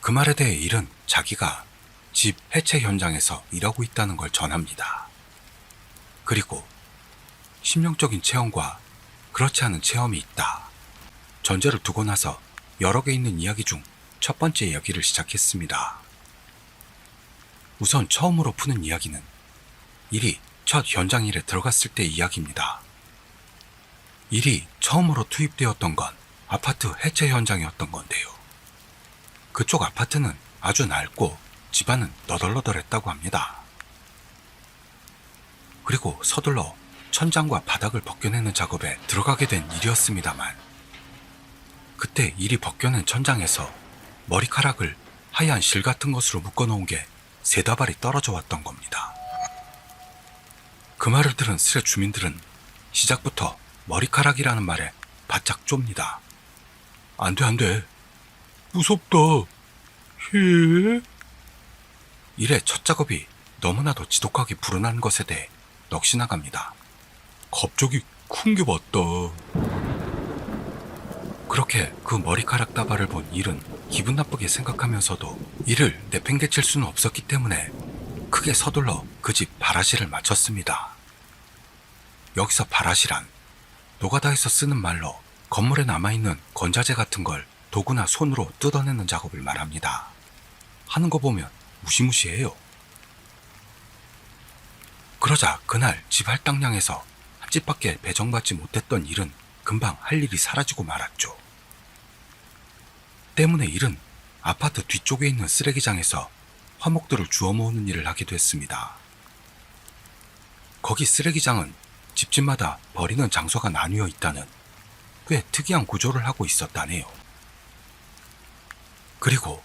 그 말에 대해 일은 자기가 집 해체 현장에서 일하고 있다는 걸 전합니다. 그리고 심령적인 체험과 그렇지 않은 체험이 있다. 전제를 두고 나서 여러 개 있는 이야기 중 첫 번째 이야기를 시작했습니다. 우선 처음으로 푸는 이야기는 일이 첫 현장 일에 들어갔을 때 이야기입니다. 일이 처음으로 투입되었던 건 아파트 해체 현장이었던 건데요. 그쪽 아파트는 아주 낡고 집안은 너덜너덜했다고 합니다. 그리고 서둘러 천장과 바닥을 벗겨내는 작업에 들어가게 된 일이었습니다만, 그때 일이 벗겨낸 천장에서 머리카락을 하얀 실 같은 것으로 묶어놓은 게 세 다발이 떨어져 왔던 겁니다. 그 말을 들은 스레 주민들은 시작부터 머리카락이라는 말에 바짝 좁니다. 안 돼. 무섭다. 예? 일의 첫 작업이 너무나도 지독하게 불어난 것에 대해 넋이 나갑니다. 갑자기 큰 게 맞다. 그렇게 그 머리카락 다발을 본 일은 기분 나쁘게 생각하면서도 이를 내팽개칠 수는 없었기 때문에 크게 서둘러 그 집 바라시를 마쳤습니다. 여기서 바라시란 노가다에서 쓰는 말로 건물에 남아있는 건자재 같은 걸 도구나 손으로 뜯어내는 작업을 말합니다. 하는 거 보면 무시무시해요. 그러자 그날 집 할당량에서 한 집밖에 배정받지 못했던 일은 금방 할 일이 사라지고 말았죠. 때문에 일은 아파트 뒤쪽에 있는 쓰레기장에서 화목들을 주워 모으는 일을 하게 됐습니다. 거기 쓰레기장은 집집마다 버리는 장소가 나뉘어 있다는 꽤 특이한 구조를 하고 있었다네요. 그리고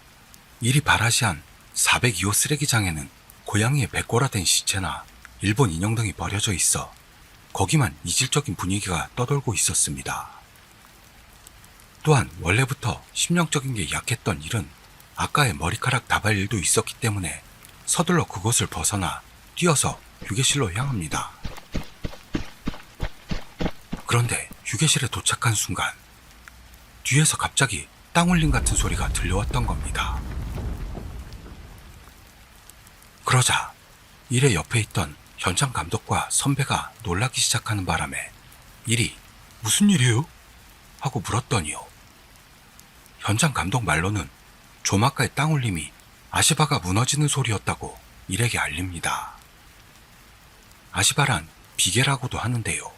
일이 바라시한 402호 쓰레기장에는 고양이의 백골화된 시체나 일본 인형 등이 버려져 있어 거기만 이질적인 분위기가 떠돌고 있었습니다. 또한 원래부터 심령적인 게 약했던 일은 아까의 머리카락 다발 일도 있었기 때문에 서둘러 그곳을 벗어나 뛰어서 휴게실로 향합니다. 그런데 휴게실에 도착한 순간 뒤에서 갑자기 땅 울림 같은 소리가 들려왔던 겁니다. 그러자 일의 옆에 있던 현장 감독과 선배가 놀라기 시작하는 바람에 일이 무슨 일이에요? 하고 물었더니요. 현장 감독 말로는 조막가의 땅 울림이 아시바가 무너지는 소리였다고 일에게 알립니다. 아시바란 비계라고도 하는데요.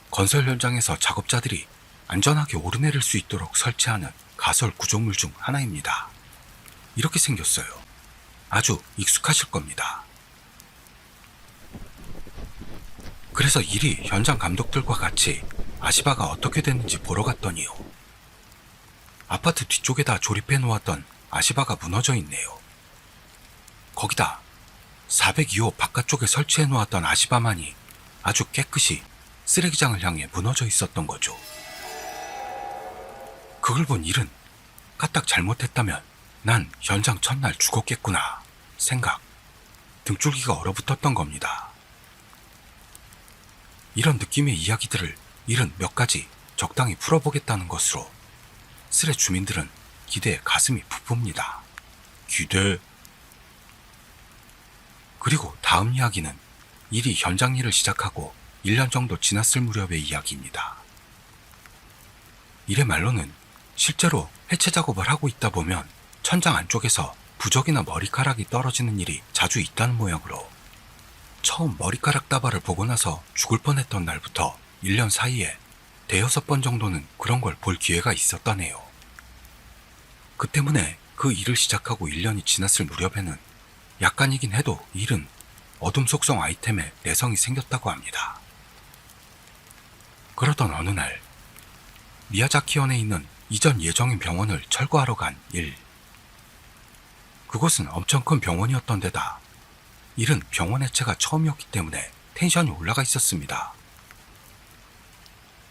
건설 현장에서 작업자들이 안전하게 오르내릴 수 있도록 설치하는 가설 구조물 중 하나입니다. 이렇게 생겼어요. 아주 익숙하실 겁니다. 그래서 일이 현장 감독들과 같이 아시바가 어떻게 됐는지 보러 갔더니요. 아파트 뒤쪽에다 조립해 놓았던 아시바가 무너져 있네요. 거기다 402호 바깥쪽에 설치해 놓았던 아시바만이 아주 깨끗이 쓰레기장을 향해 무너져 있었던 거죠. 그걸 본 일은 까딱 잘못했다면 난 현장 첫날 죽었겠구나 생각, 등줄기가 얼어붙었던 겁니다. 이런 느낌의 이야기들을 일은 몇 가지 적당히 풀어보겠다는 것으로 쓸의 주민들은 기대에 가슴이 부붑니다. 기대. 그리고 다음 이야기는 일이 현장 일을 시작하고 1년 정도 지났을 무렵의 이야기입니다. 일의 말로는 실제로 해체 작업을 하고 있다 보면 천장 안쪽에서 부적이나 머리카락이 떨어지는 일이 자주 있다는 모양으로 처음 머리카락 따발을 보고 나서 죽을 뻔했던 날부터 1년 사이에 대여섯 번 정도는 그런 걸 볼 기회가 있었다네요. 그 때문에 그 일을 시작하고 1년이 지났을 무렵에는 약간이긴 해도 일은 어둠 속성 아이템에 내성이 생겼다고 합니다. 그러던 어느 날 미야자키현에 있는 이전 예정인 병원을 철거하러 간 일. 그곳은 엄청 큰 병원이었던 데다 일은 병원 해체가 처음이었기 때문에 텐션이 올라가 있었습니다.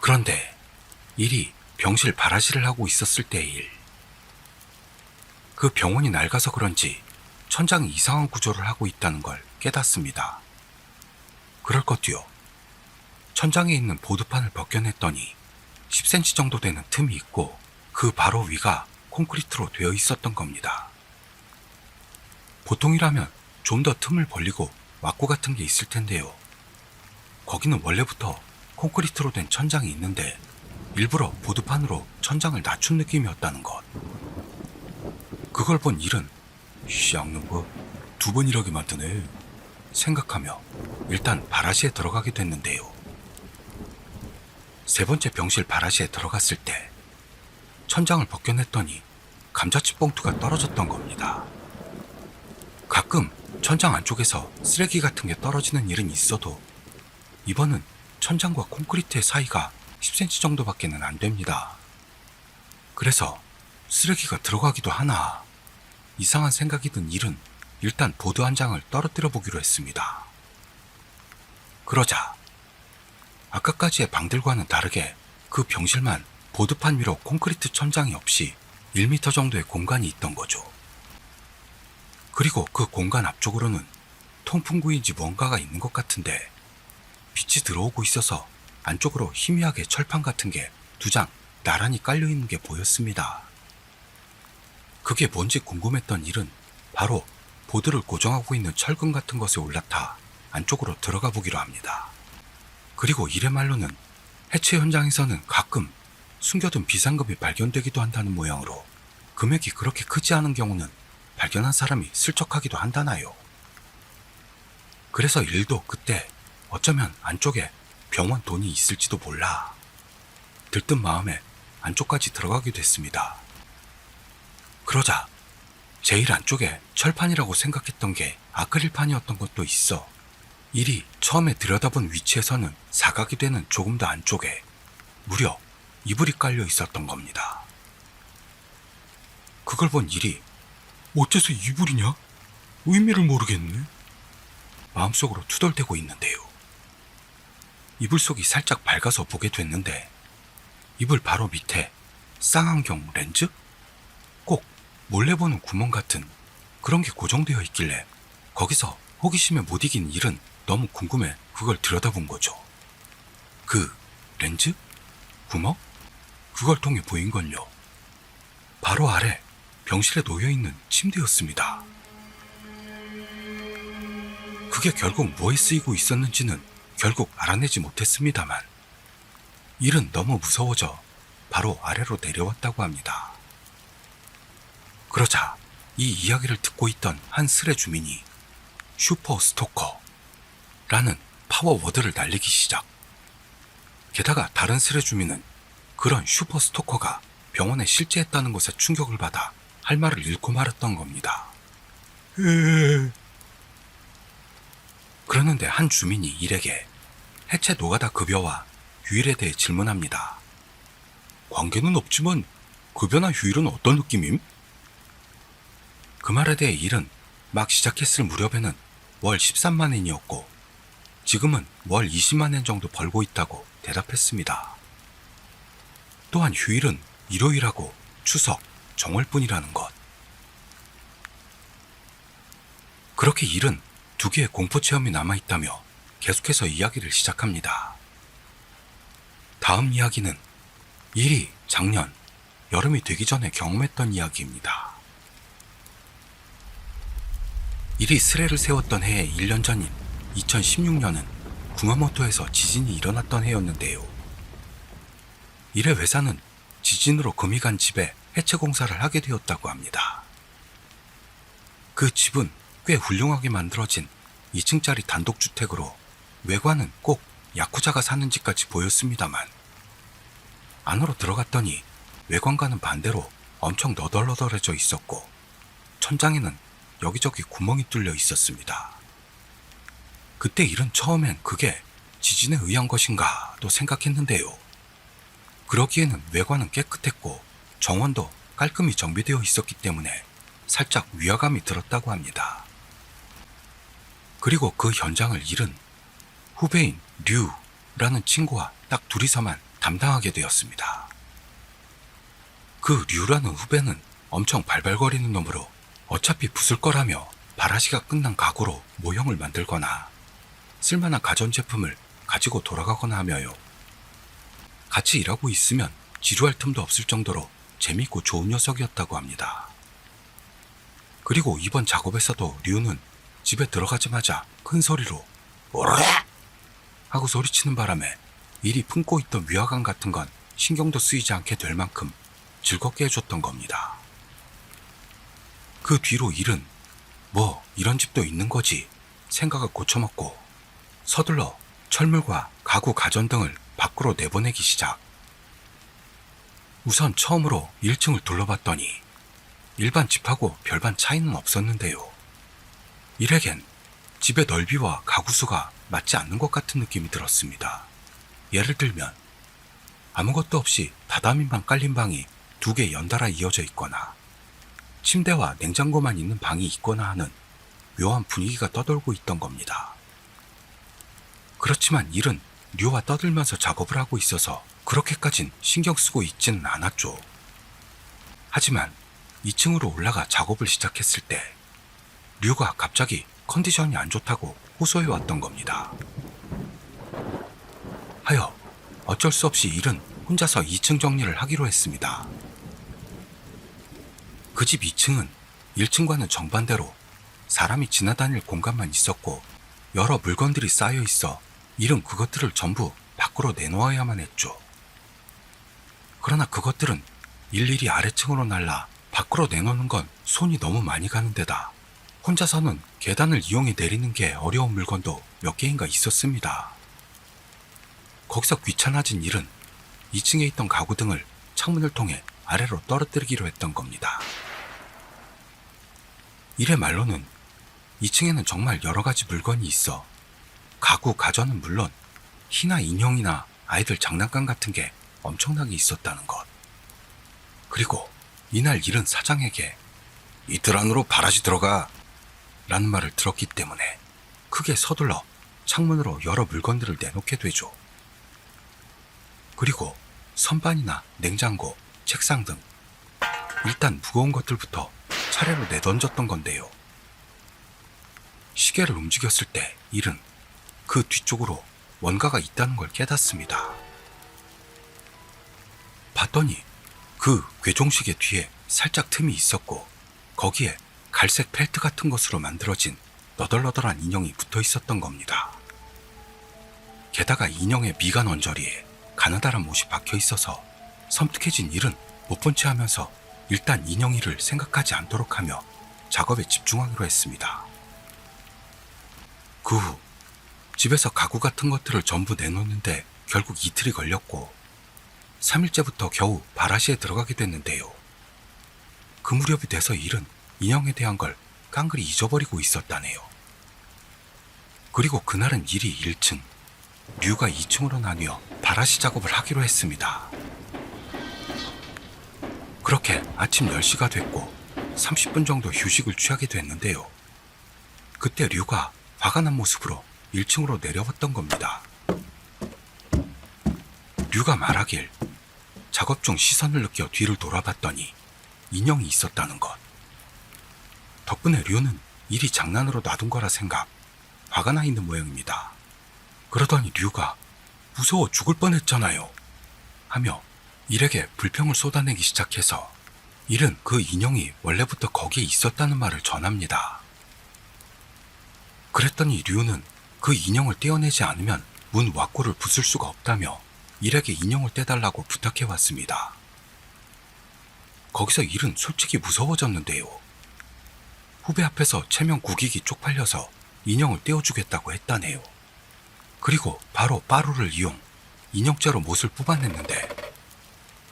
그런데 일이 병실 바라실을 하고 있었을 때의 일. 그 병원이 낡아서 그런지 천장이 이상한 구조를 하고 있다는 걸 깨닫습니다. 그럴 것도요. 천장에 있는 보드판을 벗겨냈더니 10cm 정도 되는 틈이 있고 그 바로 위가 콘크리트로 되어 있었던 겁니다. 보통이라면 좀 더 틈을 벌리고 왁구 같은 게 있을 텐데요. 거기는 원래부터 콘크리트로 된 천장이 있는데 일부러 보드판으로 천장을 낮춘 느낌이었다는 것. 그걸 본 일은 쌍는 거 두 번 일하게 만드네 생각하며 일단 바라시에 들어가게 됐는데요. 세 번째 병실 바라시에 들어갔을 때 천장을 벗겨냈더니 감자칩 봉투가 떨어졌던 겁니다. 가끔 천장 안쪽에서 쓰레기 같은 게 떨어지는 일은 있어도 이번은 천장과 콘크리트의 사이가 10cm 정도밖에는 안 됩니다. 그래서 쓰레기가 들어가기도 하나 이상한 생각이 든 일은 일단 보드 한 장을 떨어뜨려 보기로 했습니다. 그러자 아까까지의 방들과는 다르게 그 병실만 보드판 위로 콘크리트 천장이 없이 1m 정도의 공간이 있던 거죠. 그리고 그 공간 앞쪽으로는 통풍구인지 뭔가가 있는 것 같은데 빛이 들어오고 있어서 안쪽으로 희미하게 철판 같은 게 2장 나란히 깔려있는 게 보였습니다. 그게 뭔지 궁금했던 일은 바로 보드를 고정하고 있는 철근 같은 것에 올라타 안쪽으로 들어가 보기로 합니다. 그리고 일의 말로는 해체 현장에서는 가끔 숨겨둔 비상금이 발견되기도 한다는 모양으로 금액이 그렇게 크지 않은 경우는 발견한 사람이 슬쩍하기도 한다나요. 그래서 일도 그때 어쩌면 안쪽에 병원 돈이 있을지도 몰라 들뜬 마음에 안쪽까지 들어가게 됐습니다. 그러자 제일 안쪽에 철판이라고 생각했던 게 아크릴판이었던 것도 있어 일이 처음에 들여다본 위치에서는 사각이 되는 조금 더 안쪽에 무려 이불이 깔려 있었던 겁니다. 그걸 본 일이 어째서 이불이냐? 의미를 모르겠네. 마음속으로 투덜대고 있는데요. 이불 속이 살짝 밝아서 보게 됐는데 이불 바로 밑에 쌍안경 렌즈? 꼭 몰래 보는 구멍 같은 그런 게 고정되어 있길래 거기서 호기심에 못 이긴 일은 너무 궁금해 그걸 들여다본 거죠. 그 렌즈? 구멍? 그걸 통해 보인 건요. 바로 아래 병실에 놓여있는 침대였습니다. 그게 결국 뭐에 쓰이고 있었는지는 결국 알아내지 못했습니다만 일은 너무 무서워져 바로 아래로 내려왔다고 합니다. 그러자 이 이야기를 듣고 있던 한 스레 주민이 슈퍼 스토커라는 파워워드를 날리기 시작. 게다가 다른 스레 주민은 그런 슈퍼 스토커가 병원에 실제했다는 것에 충격을 받아 할 말을 잃고 말았던 겁니다. 그러는데 한 주민이 일에게 해체 노가다 급여와 휴일에 대해 질문합니다. 관계는 없지만 급여나 휴일은 어떤 느낌임? 그 말에 대해 일은 막 시작했을 무렵에는 월 13만 엔이었고 지금은 월 20만 엔 정도 벌고 있다고 대답했습니다. 또한 휴일은 일요일하고 추석, 정월뿐이라는 것. 그렇게 일은 2개의 공포체험이 남아있다며 계속해서 이야기를 시작합니다. 다음 이야기는 일이 작년 여름이 되기 전에 경험했던 이야기입니다. 일이 스레를 세웠던 해의 1년 전인 2016년은 구마모토에서 지진이 일어났던 해였는데요. 일의 회사는 지진으로 금이 간 집에 해체 공사를 하게 되었다고 합니다. 그 집은 꽤 훌륭하게 만들어진 2층짜리 단독주택으로 외관은 꼭 야쿠자가 사는 집같이 보였습니다만 안으로 들어갔더니 외관과는 반대로 엄청 너덜너덜해져 있었고 천장에는 여기저기 구멍이 뚫려 있었습니다. 그때 일은 처음엔 그게 지진에 의한 것인가 또 생각했는데요. 그러기에는 외관은 깨끗했고 정원도 깔끔히 정비되어 있었기 때문에 살짝 위화감이 들었다고 합니다. 그리고 그 현장을 일은 후배인 류라는 친구와 딱 둘이서만 담당하게 되었습니다. 그 류라는 후배는 엄청 발발거리는 놈으로 어차피 부술 거라며 바라시가 끝난 가구로 모형을 만들거나 쓸만한 가전제품을 가지고 돌아가거나 하며요. 같이 일하고 있으면 지루할 틈도 없을 정도로 재밌고 좋은 녀석이었다고 합니다. 그리고 이번 작업에서도 류는 집에 들어가자마자 큰 소리로 오라! 하고 소리치는 바람에 일이 품고 있던 위화감 같은 건 신경도 쓰이지 않게 될 만큼 즐겁게 해줬던 겁니다. 그 뒤로 일은 뭐 이런 집도 있는 거지 생각을 고쳐먹고 서둘러 철물과 가구 가전 등을 밖으로 내보내기 시작. 우선 처음으로 1층을 둘러봤더니 일반 집하고 별반 차이는 없었는데요. 일에겐 집의 넓이와 가구 수가 맞지 않는 것 같은 느낌이 들었습니다. 예를 들면 아무것도 없이 다다미만 깔린 방이 2개 연달아 이어져 있거나 침대와 냉장고만 있는 방이 있거나 하는 묘한 분위기가 떠돌고 있던 겁니다. 그렇지만 일은 류와 떠들면서 작업을 하고 있어서 그렇게까진 신경 쓰고 있지는 않았죠. 하지만 2층으로 올라가 작업을 시작했을 때 류가 갑자기 컨디션이 안 좋다고 호소해 왔던 겁니다. 하여 어쩔 수 없이 일은 혼자서 2층 정리를 하기로 했습니다. 그 집 2층은 1층과는 정반대로 사람이 지나다닐 공간만 있었고 여러 물건들이 쌓여 있어 일은 그것들을 전부 밖으로 내놓아야만 했죠. 그러나 그것들은 일일이 아래층으로 날라 밖으로 내놓는 건 손이 너무 많이 가는 데다 혼자서는 계단을 이용해 내리는 게 어려운 물건도 몇 개인가 있었습니다. 거기서 귀찮아진 일은 2층에 있던 가구 등을 창문을 통해 아래로 떨어뜨리기로 했던 겁니다. 일의 말로는 2층에는 정말 여러 가지 물건이 있어 가구, 가전은 물론 희나 인형이나 아이들 장난감 같은 게 엄청나게 있었다는 것. 그리고 이날 일은 사장에게 이들 안으로 바라지 들어가 라는 말을 들었기 때문에 크게 서둘러 창문으로 여러 물건들을 내놓게 되죠. 그리고 선반이나 냉장고, 책상 등 일단 무거운 것들부터 차례로 내던졌던 건데요. 시계를 움직였을 때 일은 그 뒤쪽으로 뭔가가 있다는 걸 깨닫습니다. 봤더니 그 괴종시계 뒤에 살짝 틈이 있었고 거기에 갈색 펠트 같은 것으로 만들어진 너덜너덜한 인형이 붙어 있었던 겁니다. 게다가 인형의 미간 언저리에 가느다란 못이 박혀 있어서 섬뜩해진 일은 못 본 채 하면서 일단 인형이를 생각하지 않도록 하며 작업에 집중하기로 했습니다. 그 후 집에서 가구 같은 것들을 전부 내놓는데 결국 이틀이 걸렸고 3일째부터 겨우 바라시에 들어가게 됐는데요. 그 무렵이 돼서 일은 인형에 대한 걸 깡그리 잊어버리고 있었다네요. 그리고 그날은 일이 1층, 류가 2층으로 나뉘어 바라시 작업을 하기로 했습니다. 그렇게 아침 10시가 됐고 30분 정도 휴식을 취하게 됐는데요. 그때 류가 화가 난 모습으로 1층으로 내려왔던 겁니다. 류가 말하길 작업 중 시선을 느껴 뒤를 돌아봤더니 인형이 있었다는 것. 덕분에 류는 일이 장난으로 놔둔 거라 생각, 화가 나 있는 모양입니다. 그러더니 류가 무서워 죽을 뻔했잖아요 하며 일에게 불평을 쏟아내기 시작해서 일은 그 인형이 원래부터 거기에 있었다는 말을 전합니다. 그랬더니 류는 그 인형을 떼어내지 않으면 문 와꾸를 부술 수가 없다며 일에게 인형을 떼달라고 부탁해왔습니다. 거기서 일은 솔직히 무서워졌는데요. 후배 앞에서 체면 구기기 쪽팔려서 인형을 떼어주겠다고 했다네요. 그리고 바로 빠루를 이용 인형째로 못을 뽑아냈는데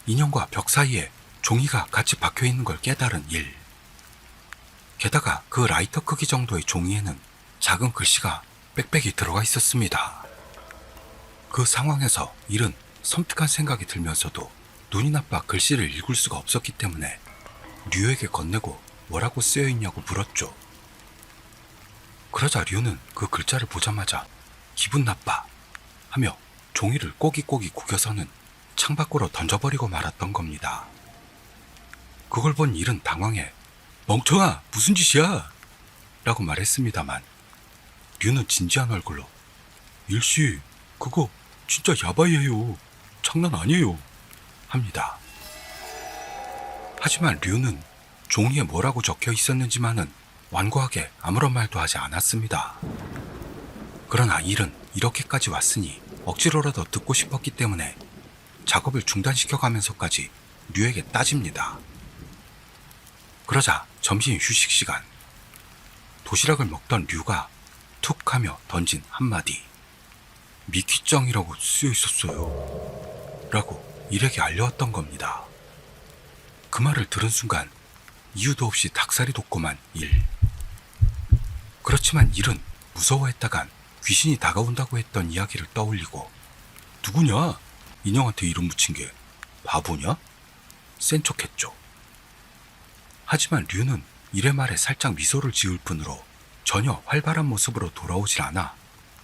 인형과 벽 사이에 종이가 같이 박혀있는 걸 깨달은 일. 게다가 그 라이터 크기 정도의 종이에는 작은 글씨가 빽빽이 들어가 있었습니다. 그 상황에서 일은 섬뜩한 생각이 들면서도 눈이 나빠 글씨를 읽을 수가 없었기 때문에 류에게 건네고 뭐라고 쓰여있냐고 물었죠. 그러자 류는 그 글자를 보자마자 기분 나빠 하며 종이를 꼬깃꼬깃 구겨서는 창밖으로 던져버리고 말았던 겁니다. 그걸 본 일은 당황해 멍청아 무슨 짓이야? 라고 말했습니다만 류는 진지한 얼굴로 일씨 그거 진짜 야바이예요. 장난 아니에요. 합니다. 하지만 류는 종이에 뭐라고 적혀 있었는지만은 완고하게 아무런 말도 하지 않았습니다. 그러나 일은 이렇게까지 왔으니 억지로라도 듣고 싶었기 때문에 작업을 중단시켜가면서까지 류에게 따집니다. 그러자 점심 휴식 시간, 도시락을 먹던 류가 툭 하며 던진 한마디, 미키짱이라고 쓰여 있었어요 라고 일에게 알려왔던 겁니다. 그 말을 들은 순간 이유도 없이 닭살이 돋고만 일. 그렇지만 일은 무서워했다간 귀신이 다가온다고 했던 이야기를 떠올리고 누구냐? 인형한테 이름 붙인 게 바보냐? 센 척했죠. 하지만 류는 일의 말에 살짝 미소를 지을 뿐으로 전혀 활발한 모습으로 돌아오질 않아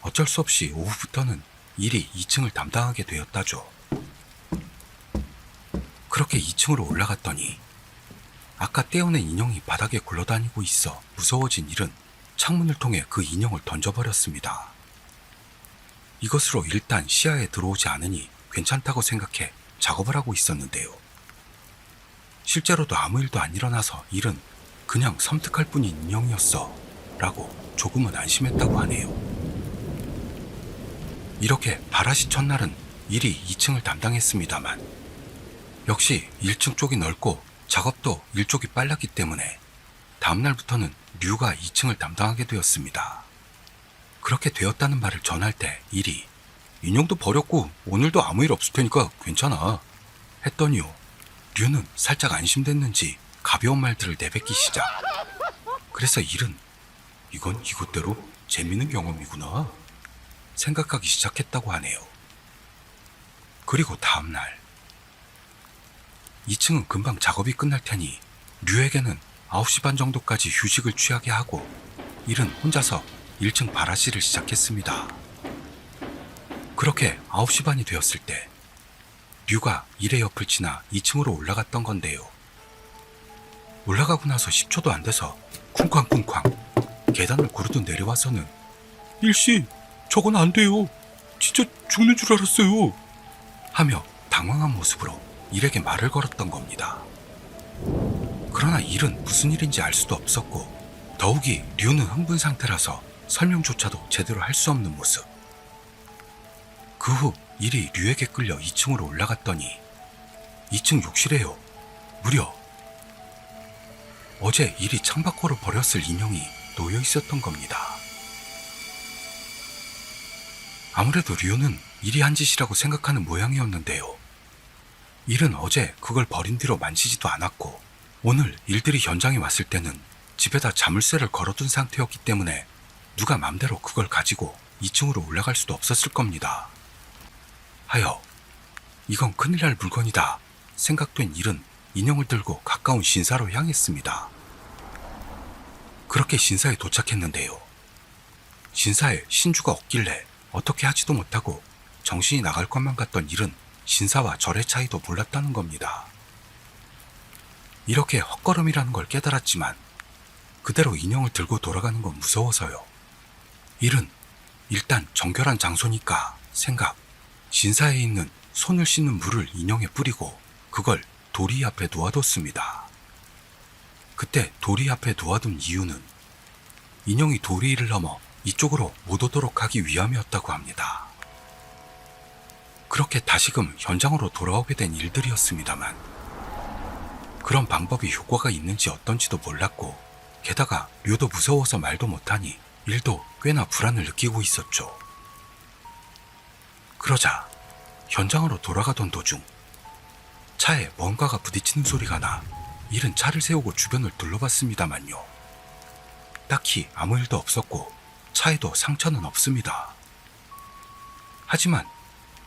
어쩔 수 없이 오후부터는 일이 2층을 담당하게 되었다죠. 그렇게 2층으로 올라갔더니 아까 떼어낸 인형이 바닥에 굴러다니고 있어 무서워진 일은 창문을 통해 그 인형을 던져버렸습니다. 이것으로 일단 시야에 들어오지 않으니 괜찮다고 생각해 작업을 하고 있었는데요. 실제로도 아무 일도 안 일어나서 일은 그냥 섬뜩할 뿐인 인형이었어 라고 조금은 안심했다고 하네요. 이렇게 바라시 첫날은 일이 2층을 담당했습니다만 역시 1층 쪽이 넓고 작업도 일쪽이 빨랐기 때문에 다음날부터는 류가 2층을 담당하게 되었습니다. 그렇게 되었다는 말을 전할 때 일이 인형도 버렸고 오늘도 아무 일 없을 테니까 괜찮아 했더니요. 류는 살짝 안심됐는지 가벼운 말들을 내뱉기 시작. 그래서 일은 이건 이것대로 재밌는 경험이구나 생각하기 시작했다고 하네요. 그리고 다음날 2층은 금방 작업이 끝날 테니 류에게는 9시 반 정도까지 휴식을 취하게 하고 일은 혼자서 1층 바라시를 시작했습니다. 그렇게 9시 반이 되었을 때 류가 일의 옆을 지나 2층으로 올라갔던 건데요. 올라가고 나서 10초도 안 돼서 쿵쾅쿵쾅 계단을 구르듯 내려와서는 일씨 저건 안 돼요. 진짜 죽는 줄 알았어요. 하며 당황한 모습으로 일에게 말을 걸었던 겁니다. 그러나 일은 무슨 일인지 알 수도 없었고 더욱이 류는 흥분 상태라서 설명조차도 제대로 할 수 없는 모습. 그 후 일이 류에게 끌려 2층으로 올라갔더니 2층 욕실에요. 무려 어제 일이 창밖으로 버렸을 인형이 놓여 있었던 겁니다. 아무래도 류는 일이 한 짓이라고 생각하는 모양이었는데요. 일은 어제 그걸 버린 뒤로 만지지도 않았고 오늘 일들이 현장에 왔을 때는 집에다 자물쇠를 걸어둔 상태였기 때문에 누가 맘대로 그걸 가지고 2층으로 올라갈 수도 없었을 겁니다. 하여 이건 큰일 날 물건이다 생각된 일은 인형을 들고 가까운 신사로 향했습니다. 그렇게 신사에 도착했는데요. 신사에 신주가 없길래 어떻게 하지도 못하고 정신이 나갈 것만 같던 일은 신사와 절의 차이도 몰랐다는 겁니다. 이렇게 헛걸음이라는 걸 깨달았지만 그대로 인형을 들고 돌아가는 건 무서워서요. 일은 일단 정결한 장소니까 생각, 신사에 있는 손을 씻는 물을 인형에 뿌리고 그걸 도리 앞에 놓아뒀습니다. 그때 도리 앞에 놓아둔 이유는 인형이 도리를 넘어 이쪽으로 못 오도록 하기 위함이었다고 합니다. 그렇게 다시금 현장으로 돌아오게 된 일들이었습니다만 그런 방법이 효과가 있는지 어떤지도 몰랐고 게다가 류도 무서워서 말도 못하니 일도 꽤나 불안을 느끼고 있었죠. 그러자 현장으로 돌아가던 도중 차에 뭔가가 부딪히는 소리가 나 일은 차를 세우고 주변을 둘러봤습니다만요. 딱히 아무 일도 없었고 차에도 상처는 없습니다. 하지만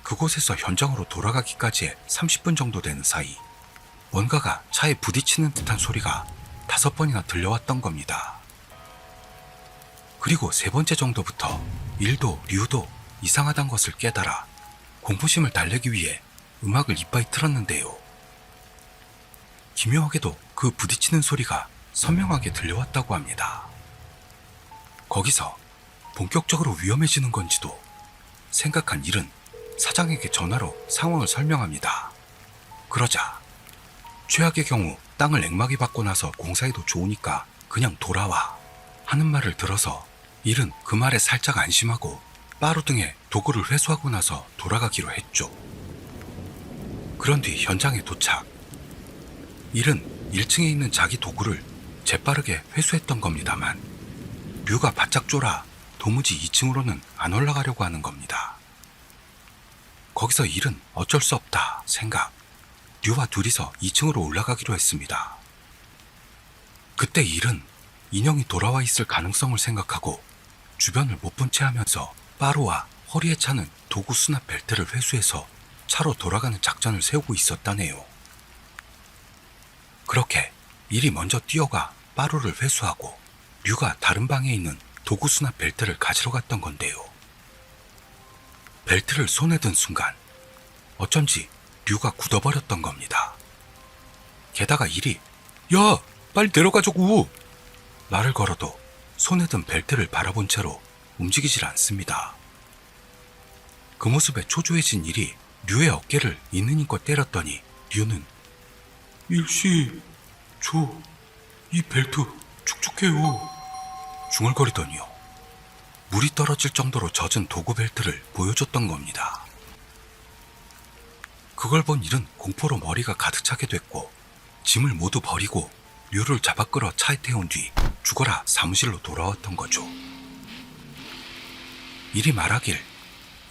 그곳에서 현장으로 돌아가기까지의 30분 정도 되는 사이 뭔가가 차에 부딪히는 듯한 소리가 5번이나 들려왔던 겁니다. 그리고 3번째 정도부터 일도 류도 이상하단 것을 깨달아 공포심을 달래기 위해 음악을 이빠이 틀었는데요. 기묘하게도 그 부딪히는 소리가 선명하게 들려왔다고 합니다. 거기서 본격적으로 위험해지는 건지도 생각한 일은 사장에게 전화로 상황을 설명합니다. 그러자 최악의 경우 땅을 액막이 받고 나서 공사해도 좋으니까 그냥 돌아와 하는 말을 들어서 일은 그 말에 살짝 안심하고 빠루 등에 도구를 회수하고 나서 돌아가기로 했죠. 그런 뒤 현장에 도착. 일은 1층에 있는 자기 도구를 재빠르게 회수했던 겁니다만 류가 바짝 쫄아 도무지 2층으로는 안 올라가려고 하는 겁니다. 거기서 일은 어쩔 수 없다 생각. 류와 둘이서 2층으로 올라가기로 했습니다. 그때 일은 인형이 돌아와 있을 가능성을 생각하고 주변을 못 본 채 하면서 빠루와 허리에 차는 도구 수납 벨트를 회수해서 차로 돌아가는 작전을 세우고 있었다네요. 그렇게 일이 먼저 뛰어가 빠루를 회수하고 류가 다른 방에 있는 도구 수납 벨트를 가지러 갔던 건데요. 벨트를 손에 든 순간 어쩐지 류가 굳어버렸던 겁니다. 게다가 일이 야 빨리 데려가자고 말을 걸어도 손에 든 벨트를 바라본 채로 움직이질 않습니다. 그 모습에 초조해진 일이 류의 어깨를 있는 힘껏 때렸더니 류는 일씨 저 이 벨트 축축해요 중얼거리더니요. 물이 떨어질 정도로 젖은 도구 벨트를 보여줬던 겁니다. 그걸 본 일은 공포로 머리가 가득 차게 됐고 짐을 모두 버리고 류를 잡아 끌어 차에 태운 뒤 죽어라 사무실로 돌아왔던 거죠. 일이 말하길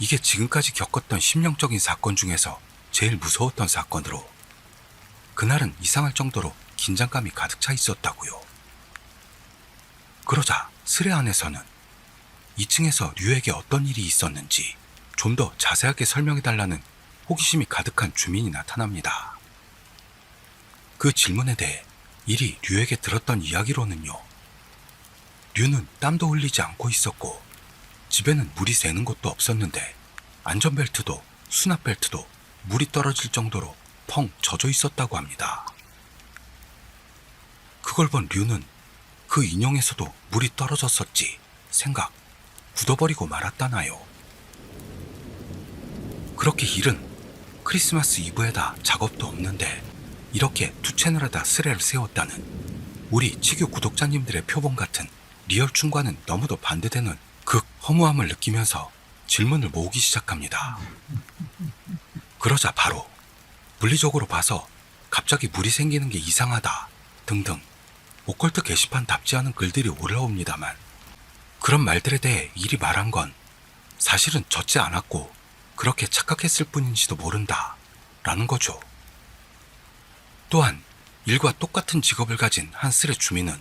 이게 지금까지 겪었던 심령적인 사건 중에서 제일 무서웠던 사건으로 그날은 이상할 정도로 긴장감이 가득 차 있었다고요. 그러자 스레 안에서는 2층에서 류에게 어떤 일이 있었는지 좀 더 자세하게 설명해달라는 호기심이 가득한 주민이 나타납니다. 그 질문에 대해 일이 류에게 들었던 이야기로는요. 류는 땀도 흘리지 않고 있었고 집에는 물이 새는 곳도 없었는데 안전벨트도 수납벨트도 물이 떨어질 정도로 펑 젖어 있었다고 합니다. 그걸 본 류는 그 인형에서도 물이 떨어졌었지 생각 굳어버리고 말았다나요. 그렇게 일은 크리스마스 이브에다 작업도 없는데 이렇게 두 채널에다 스레를 세웠다는 우리 치규 구독자님들의 표본 같은 리얼충과는 너무도 반대되는 극 허무함을 느끼면서 질문을 모으기 시작합니다. 그러자 바로 물리적으로 봐서 갑자기 물이 생기는 게 이상하다 등등 오컬트 게시판답지 않은 글들이 올라옵니다만 그런 말들에 대해 일이 말한 건 사실은 젖지 않았고 그렇게 착각했을 뿐인지도 모른다 라는 거죠. 또한 일과 똑같은 직업을 가진 한 스레 주민은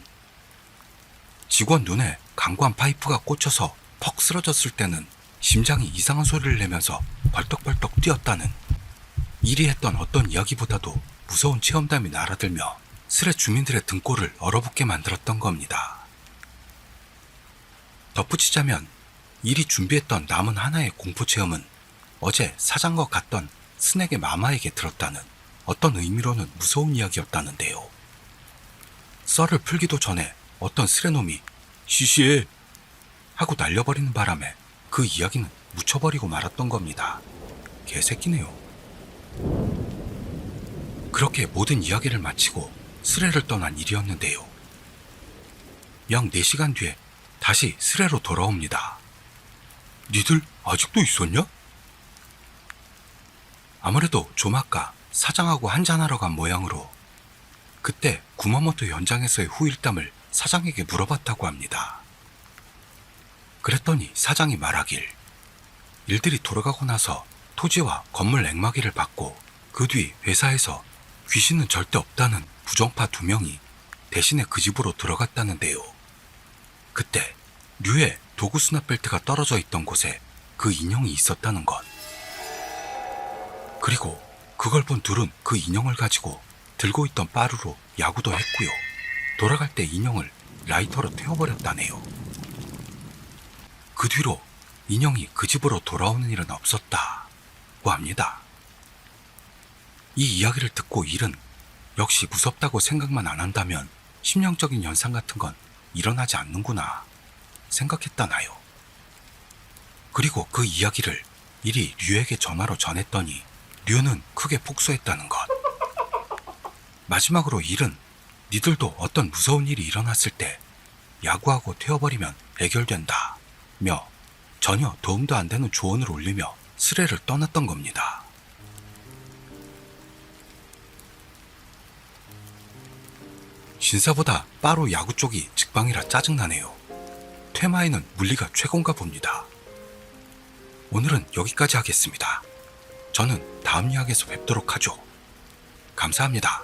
직원 눈에 강구한 파이프가 꽂혀서 퍽 쓰러졌을 때는 심장이 이상한 소리를 내면서 벌떡벌떡 뛰었다는 일이 했던 어떤 이야기보다도 무서운 체험담이 날아들며 스레 주민들의 등골을 얼어붙게 만들었던 겁니다. 덧붙이자면 일이 준비했던 남은 하나의 공포체험은 어제 사장과 갔던 스낵의 마마에게 들었다는 어떤 의미로는 무서운 이야기였다는데요. 썰을 풀기도 전에 어떤 스레놈이 시시해 하고 날려버리는 바람에 그 이야기는 묻혀버리고 말았던 겁니다. 개새끼네요. 그렇게 모든 이야기를 마치고 스레를 떠난 일이었는데요. 약 4시간 뒤에 다시 스레로 돌아옵니다. 니들 아직도 있었냐? 아무래도 조마카 사장하고 한잔하러 간 모양으로 그때 구마모토 현장에서의 후일담을 사장에게 물어봤다고 합니다. 그랬더니 사장이 말하길 일들이 돌아가고 나서 토지와 건물 액마기를 받고 그 뒤 회사에서 귀신은 절대 없다는 부정파 2명이 대신에 그 집으로 들어갔다는데요. 그때 류의 도구 수납 벨트가 떨어져 있던 곳에 그 인형이 있었다는 것. 그리고 그걸 본 둘은 그 인형을 가지고 들고 있던 빠루로 야구도 했고요. 돌아갈 때 인형을 라이터로 태워버렸다네요. 그 뒤로 인형이 그 집으로 돌아오는 일은 없었다고 합니다. 이 이야기를 듣고 일은 역시 무섭다고 생각만 안 한다면 심령적인 현상 같은 건 일어나지 않는구나 생각했다나요. 그리고 그 이야기를 일이 류에게 전화로 전했더니 류는 크게 폭소했다는 것. 마지막으로 일은 니들도 어떤 무서운 일이 일어났을 때 야구하고 태워버리면 해결된다 며 전혀 도움도 안 되는 조언을 올리며 스레를 떠났던 겁니다. 신사보다 빠로 야구 쪽이 직방이라 짜증나네요. 퇴마에는 물리가 최고인가 봅니다. 오늘은 여기까지 하겠습니다. 저는 다음 이야기에서 뵙도록 하죠. 감사합니다.